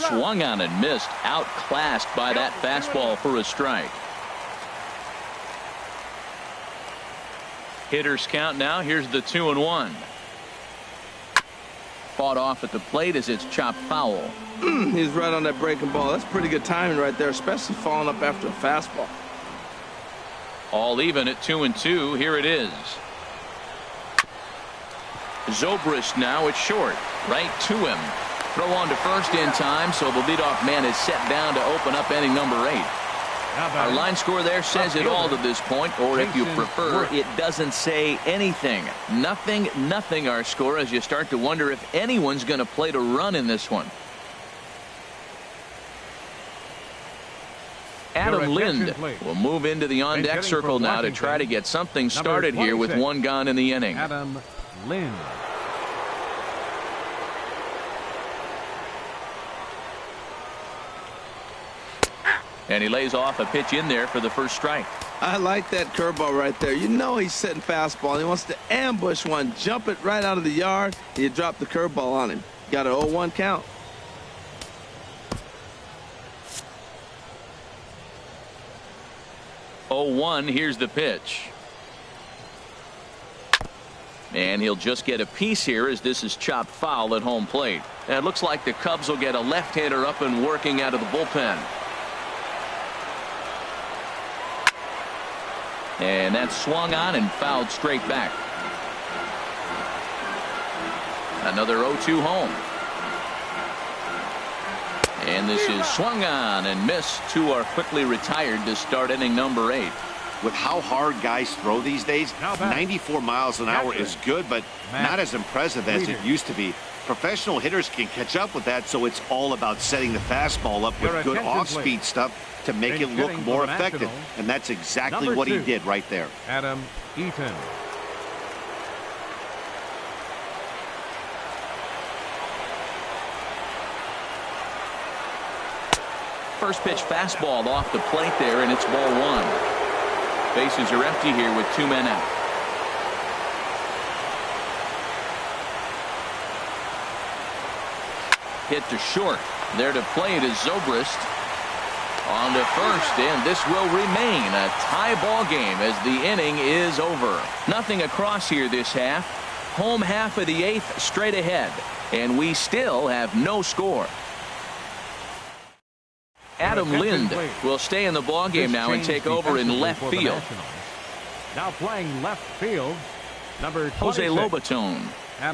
Swung on and missed, outclassed by that fastball for a strike. Hitters count now. Here's the 2-1. Fought off at the plate as it's chopped foul. He's right on that breaking ball. That's pretty good timing right there, especially falling up after a fastball. All even at 2-2. Here it is. Zobrist now at short. Right to him. Throw on to first in time, so the leadoff man is set down to open up inning number 8. Our line score there says it all to this point, or if you prefer, it doesn't say anything. Nothing our score, as you start to wonder if anyone's going to play to run in this one. Adam Lind will move into the on-deck circle now to try to get something started here with one gone in the inning. Adam Lind. And he lays off a pitch in there for the first strike. I like that curveball right there. You know he's sitting fastball. He wants to ambush one, jump it right out of the yard, and you drop the curveball on him. Got an 0-1 count. Here's the pitch. And he'll just get a piece here as this is chopped foul at home plate. And it looks like the Cubs will get a left-hander up and working out of the bullpen. And that's swung on and fouled straight back. Another 0-2 home. And this is swung on and missed. Two are quickly retired to start inning number 8. With how hard guys throw these days, 94 miles an hour is good, but not as impressive as it used to be. Professional hitters can catch up with that, so it's all about setting the fastball up with good off-speed stuff to make it look more effective. And that's exactly what he did right there. Adam Eaton. First pitch fastball off the plate there, and it's ball 1. Bases are empty here with 2 men out. Hit to short. There to play it is Zobrist. On to first, and this will remain a tie ball game as the inning is over. Nothing across here this half. Home half of the 8th straight ahead, and we still have no score. Adam Lind will stay in the ball game now and take over in left field. Now playing left field, number 26. Jose Lobaton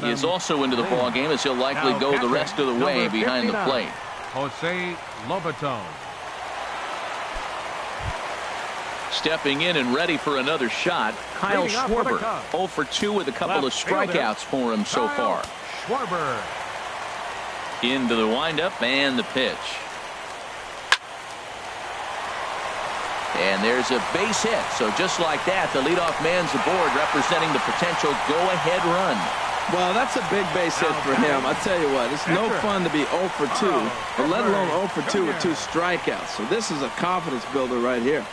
is also into the ball game as he'll likely go the rest of the way behind the plate. Jose Lobaton. Stepping in and ready for another shot, Kyle Schwarber. 0 for 2 with a couple of strikeouts for him so far. Schwarber. Into the windup and the pitch. And there's a base hit. So just like that, the leadoff man's aboard, representing the potential go-ahead run. Well, that's a big base hit for him. I tell you what, it's no fun to be 0 for 2, but let alone 0 for 2 with 2 strikeouts. So this is a confidence builder right here.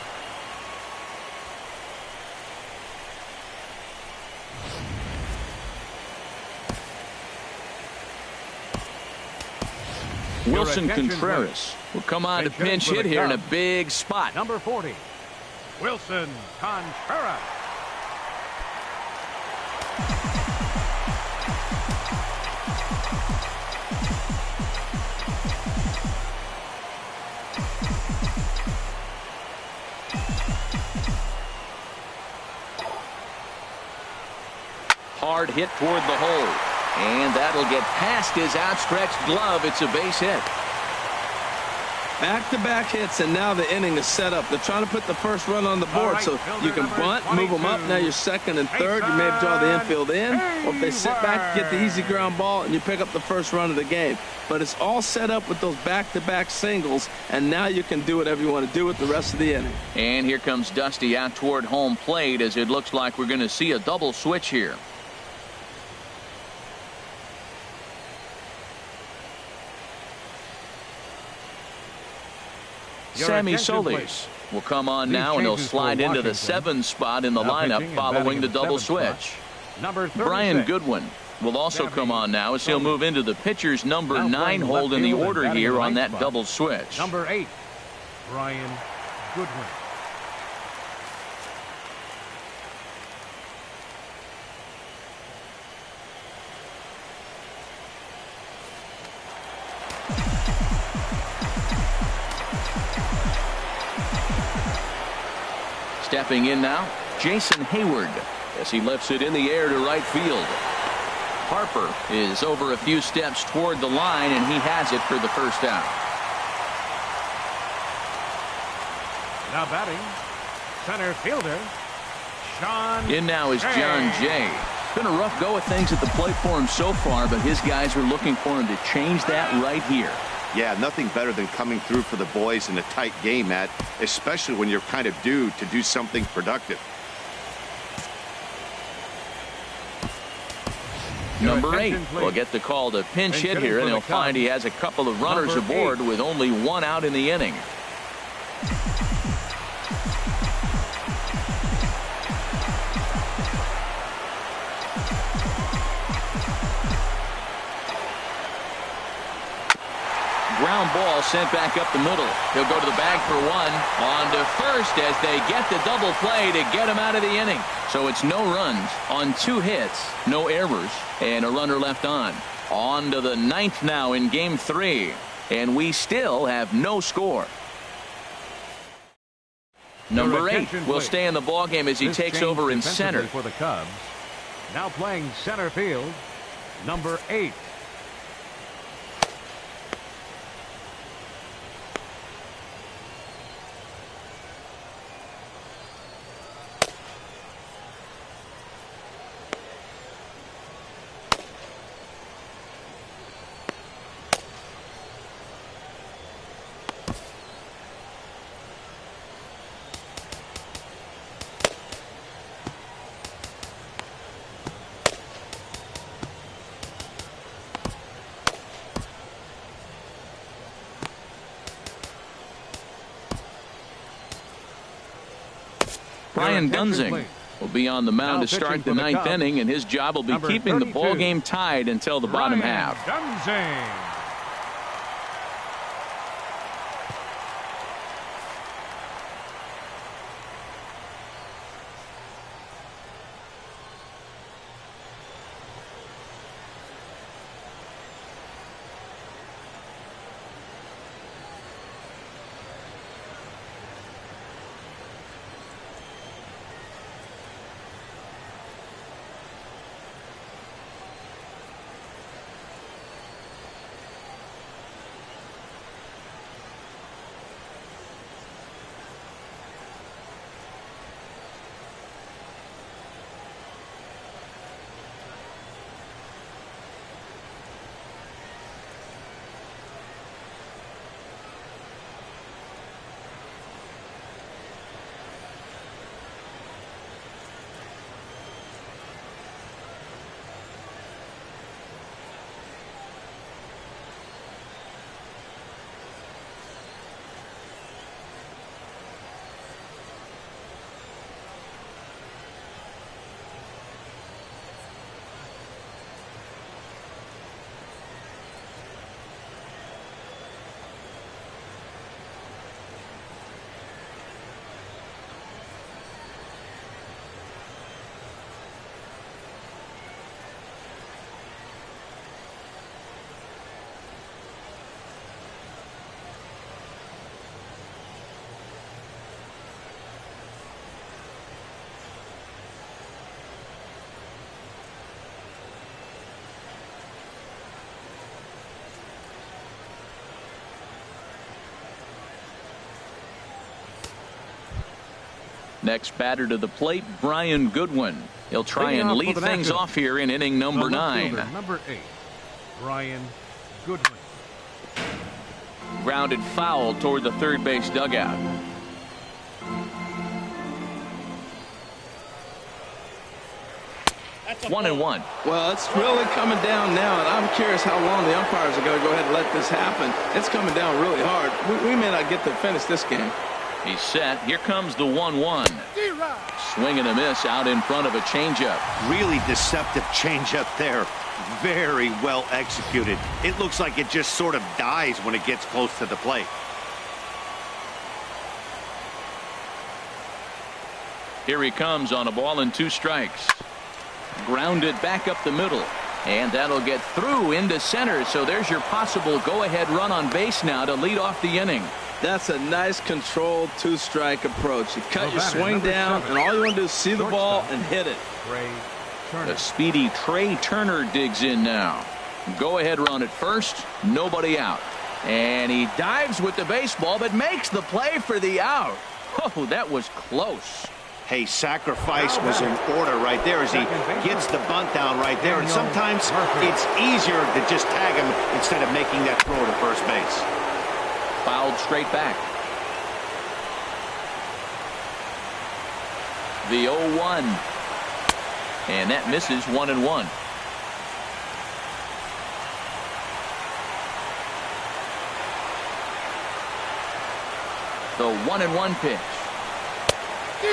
Wilson Contreras will come on to pinch hit here in a big spot. Number 40, Wilson Contreras. Hard hit toward the hole. And that'll get past his outstretched glove. It's a base hit. Back-to-back hits, and now the inning is set up. They're trying to put the first run on the board, so you can bunt, move them up. Now you're second and third. You may draw the infield in, or if they sit back, you get the easy ground ball, and you pick up the first run of the game. But it's all set up with those back-to-back singles, and now you can do whatever you want to do with the rest of the inning. And here comes Dusty out toward home plate as it looks like we're going to see a double switch here. Sammy Solis will come on now, and he'll slide into the 7 spot in the lineup following the double switch. Brian Goodwin will also come on now as he'll move into the pitcher's number 9 hold in the order here on that double switch. Number 8, Brian Goodwin. Stepping in now, Jason Hayward as he lifts it in the air to right field. Harper is over a few steps toward the line, and he has it for the first out. Now batting, center fielder, John. In now is John Jay. Been a rough go of things at the plate for him so far, but his guys are looking for him to change that right here. Yeah, nothing better than coming through for the boys in a tight game, Matt, especially when you're kind of due to do something productive. Number 8 will get the call to pinch hit here, and he'll find he has a couple of runners aboard with only one out in the inning. Ground ball sent back up the middle. He'll go to the bag for one. On to first as they get the double play to get him out of the inning. So it's no runs on 2 hits, no errors, and a runner left on. On to the 9th now in game 3. And we still have no score. Number 8 will stay in the ballgame as he takes over in center. For the Cubs. Now playing center field, number 8. Brian Dunzing will be on the mound to start the 9th inning, and his job will be keeping the ball game tied until the bottom half. Dunzing. Next batter to the plate, Brian Goodwin. He'll try and lead things off here in inning number 9. Number 8, Brian Goodwin. Grounded foul toward the third base dugout. That's 1-1. Well, it's really coming down now, and I'm curious how long the umpires are going to go ahead and let this happen. It's coming down really hard. We may not get to finish this game. He's set. Here comes the 1-1. Swing and a miss out in front of a changeup. Really deceptive changeup there. Very well executed. It looks like it just sort of dies when it gets close to the plate. Here he comes on a ball and 2 strikes. Grounded back up the middle. And that'll get through into center. So there's your possible go-ahead run on base now to lead off the inning. That's a nice controlled 2-strike approach. You cut your swing down, and all you want to do is see the ball and hit it. The speedy Trey Turner digs in now. Go-ahead run at first, nobody out. And he dives with the baseball, but makes the play for the out. Oh, that was close. Hey, sacrifice was in order right there as he gets the bunt down right there. And sometimes it's easier to just tag him instead of making that throw to first base. Fouled straight back. The 0-1. And that misses 1-1. The 1-1 pitch.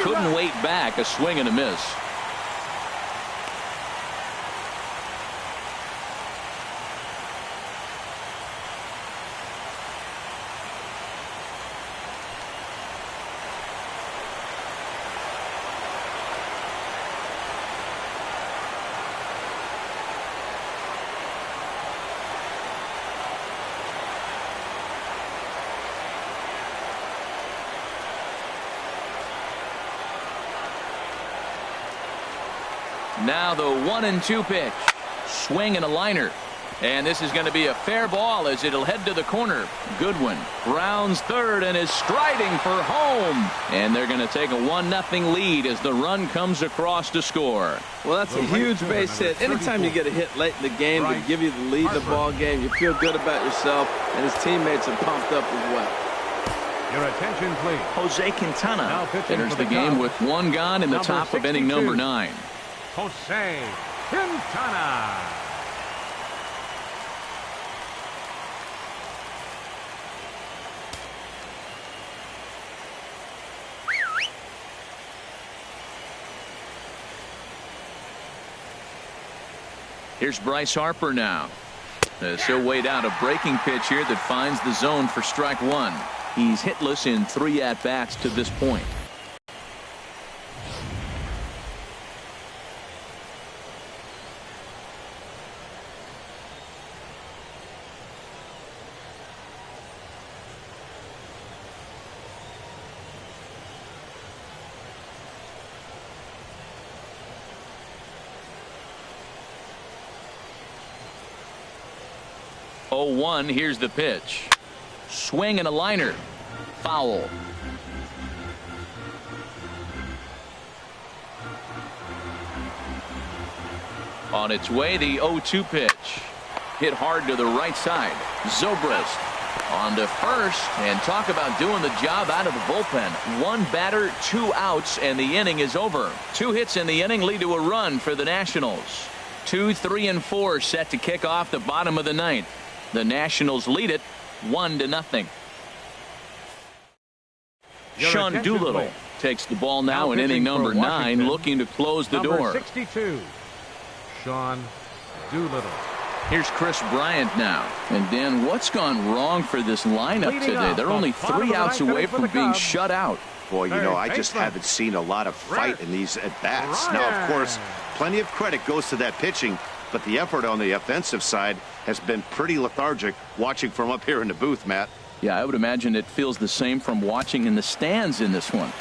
Couldn't wait back. A swing and a miss. Now the 1-2 pitch. Swing and a liner. And this is going to be a fair ball as it'll head to the corner. Goodwin rounds third and is striding for home. And they're going to take a 1-0 lead as the run comes across to score. Well, that's a huge base hit. Anytime you get a hit late in the game to give you the lead in the ball game, you feel good about yourself, and his teammates are pumped up as well. Your attention, please. Jose Quintana enters the game with one gone in the top of inning number 9. Jose Quintana. Here's Bryce Harper now. He'll wait out a breaking pitch here that finds the zone for strike 1. He's hitless in 3 at-bats to this point. Oh, 1. Here's the pitch. Swing and a liner. Foul. On its way, the 0-2 pitch. Hit hard to the right side. Zobrist on to first, and talk about doing the job out of the bullpen. 1 batter, 2 outs, and the inning is over. 2 hits in the inning lead to a run for the Nationals. 2, 3, and 4 set to kick off the bottom of the 9th. The Nationals lead it 1-0. Sean Doolittle takes the ball now in inning number 9, looking to close the door. 62, Sean Doolittle. Here's Chris Bryant now. And Dan, what's gone wrong for this lineup today? They're only 3 outs away from being shut out. Boy, you know, I just haven't seen a lot of fight in these at-bats. Now, of course, plenty of credit goes to that pitching, but the effort on the offensive side has been pretty lethargic watching from up here in the booth, Matt. Yeah, I would imagine it feels the same from watching in the stands in this one.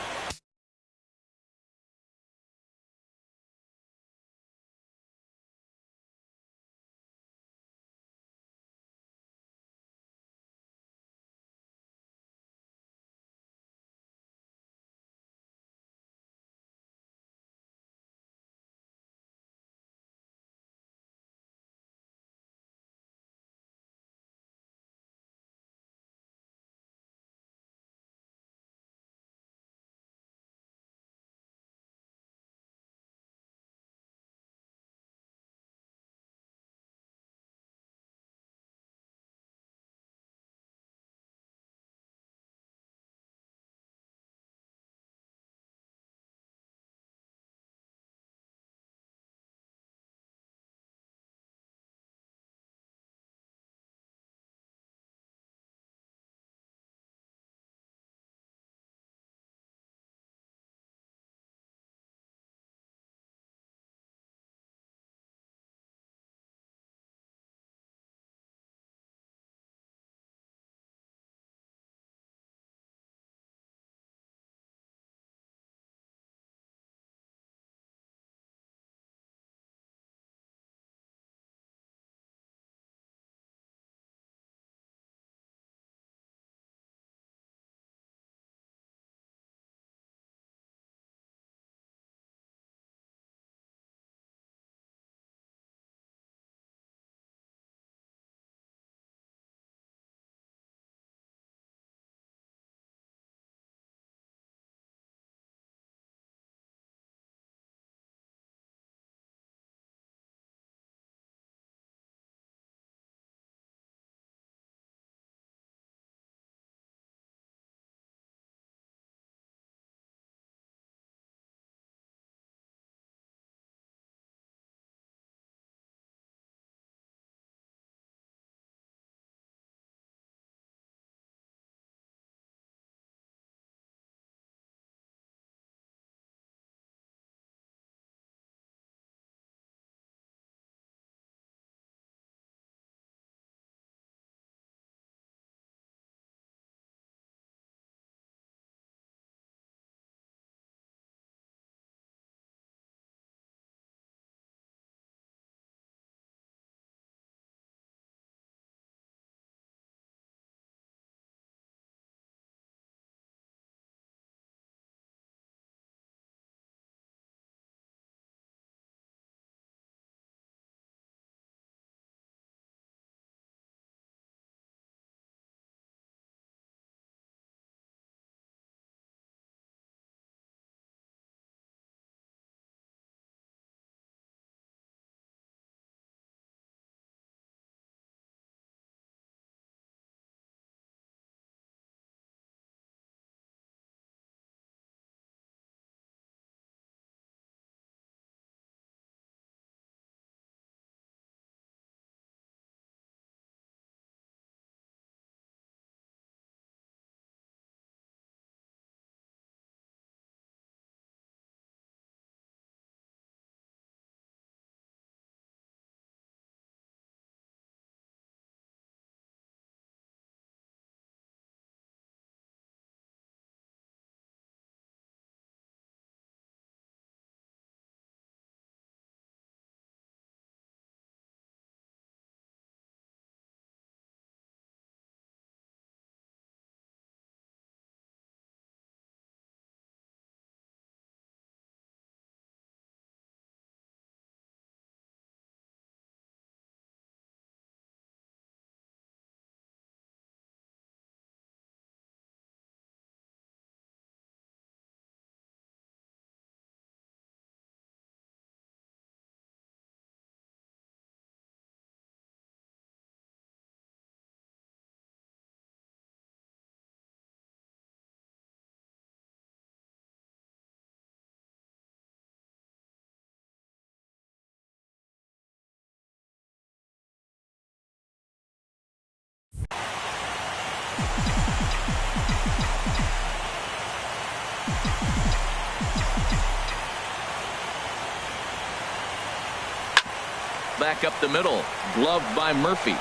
Back up the middle, gloved by Murphy.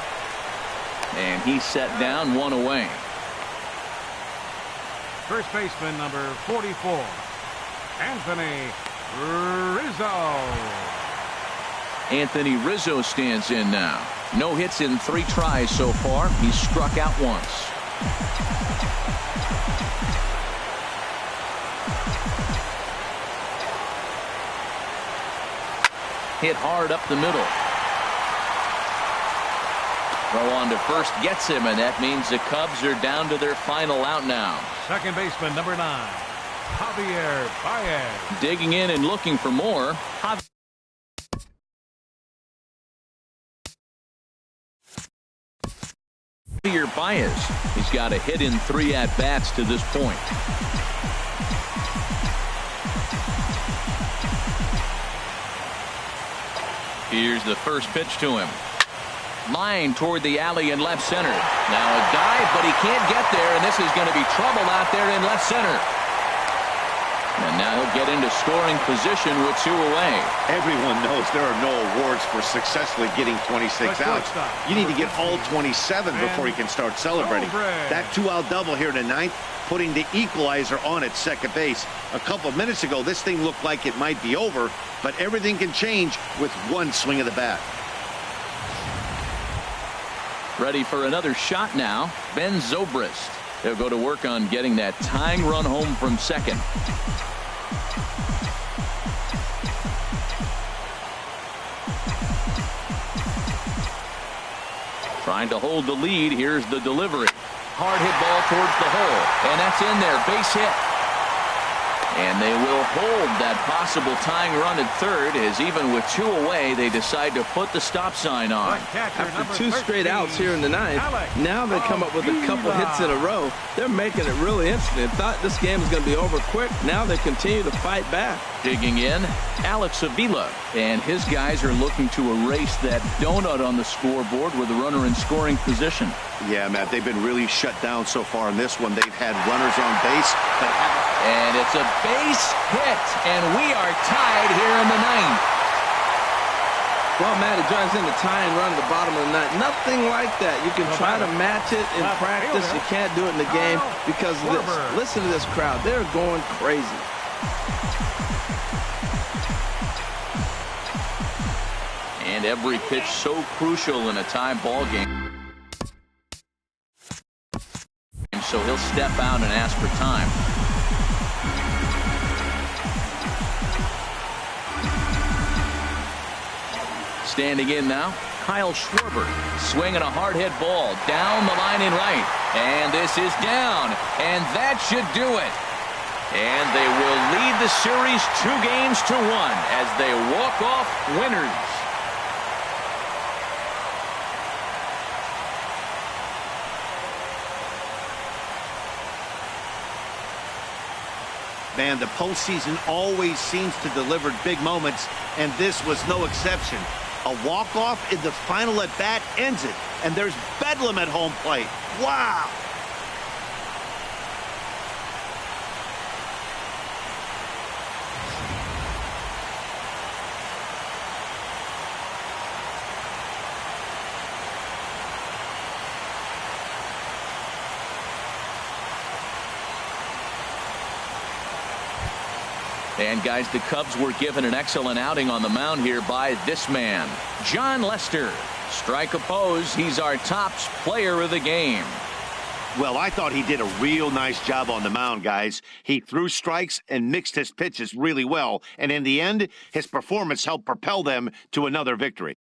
And he's set down, one away. First baseman number 44, Anthony Rizzo. Anthony Rizzo stands in now. No hits in 3 tries so far. He's struck out once. Hit hard up the middle. Throw on to first gets him, and that means the Cubs are down to their final out now. Second baseman number 9, Javier Baez. Digging in and looking for more. Javier Baez. He's got a hit in 3 at-bats to this point. Here's the first pitch to him. Line toward the alley in left center. Now a dive, but he can't get there, and this is going to be trouble out there in left center. And now he'll get into scoring position with 2 away. Everyone knows there are no awards for successfully getting 26 outs. You need to get all 27 before you can start celebrating. That 2-out double here in the 9th, putting the equalizer on at second base. A couple minutes ago, this thing looked like it might be over, but everything can change with one swing of the bat. Ready for another shot now, Ben Zobrist. They'll go to work on getting that tying run home from second. Trying to hold the lead. Here's the delivery. Hard hit ball towards the hole, and that's in there. Base hit. And they will hold that possible tying run at third, as even with 2 away, they decide to put the stop sign on. After 2 straight outs here in the 9th, now they come up with a couple hits in a row. They're making it really interesting. Thought this game was going to be over quick. Now they continue to fight back. Digging in, Alex Avila, and his guys are looking to erase that donut on the scoreboard with a runner in scoring position. Yeah, Matt, they've been really shut down so far in this one. They've had runners on base, but haven't. And it's a base hit, and we are tied here in the 9th. Well, Matt, it joins in the tying run at the bottom of the 9th. Nothing like that. You can try to match it in practice. You can't do it in the game because of this. Listen to this crowd. They're going crazy. And every pitch so crucial in a tie ball game. So he'll step out and ask for time. Standing in now, Kyle Schwarber, swinging a hard hit ball down the line in right, and this is down, and that should do it. And they will lead the series 2-1 as they walk off winners. Man, the postseason always seems to deliver big moments, and this was no exception. A walk-off in the final at-bat ends it, and there's bedlam at home plate. Wow! And guys, the Cubs were given an excellent outing on the mound here by this man, John Lester. Strike oppose. He's our top player of the game. Well, I thought he did a real nice job on the mound, guys. He threw strikes and mixed his pitches really well. And in the end, his performance helped propel them to another victory.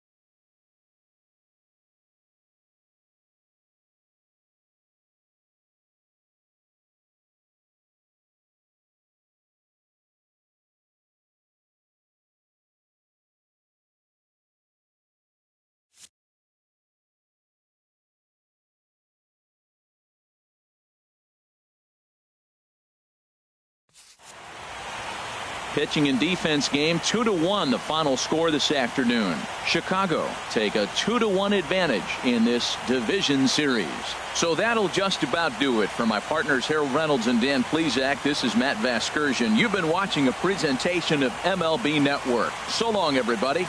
pitching and defense game 2-1 the final score this afternoon. Chicago take a 2-1 advantage in this division series. So that'll just about do it. For my partners Harold Reynolds and Dan Plesac, this is Matt Vasgersian. You've been watching a presentation of MLB Network. So long, everybody.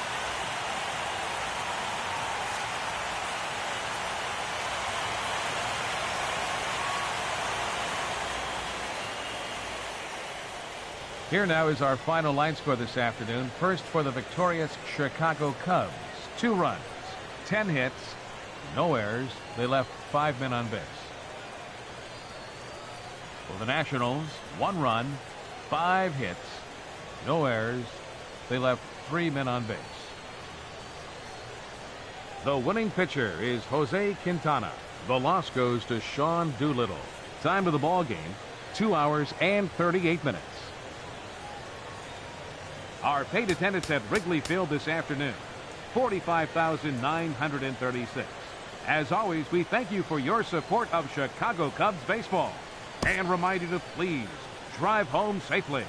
Here now is our final line score this afternoon. First for the victorious Chicago Cubs. 2 runs, 10 hits, no errors. They left 5 men on base. For the Nationals, 1 run, 5 hits, no errors. They left 3 men on base. The winning pitcher is Jose Quintana. The loss goes to Sean Doolittle. Time of the ball game, 2 hours and 38 minutes. Our paid attendance at Wrigley Field this afternoon, 45,936. As always, we thank you for your support of Chicago Cubs baseball and remind you to please drive home safely.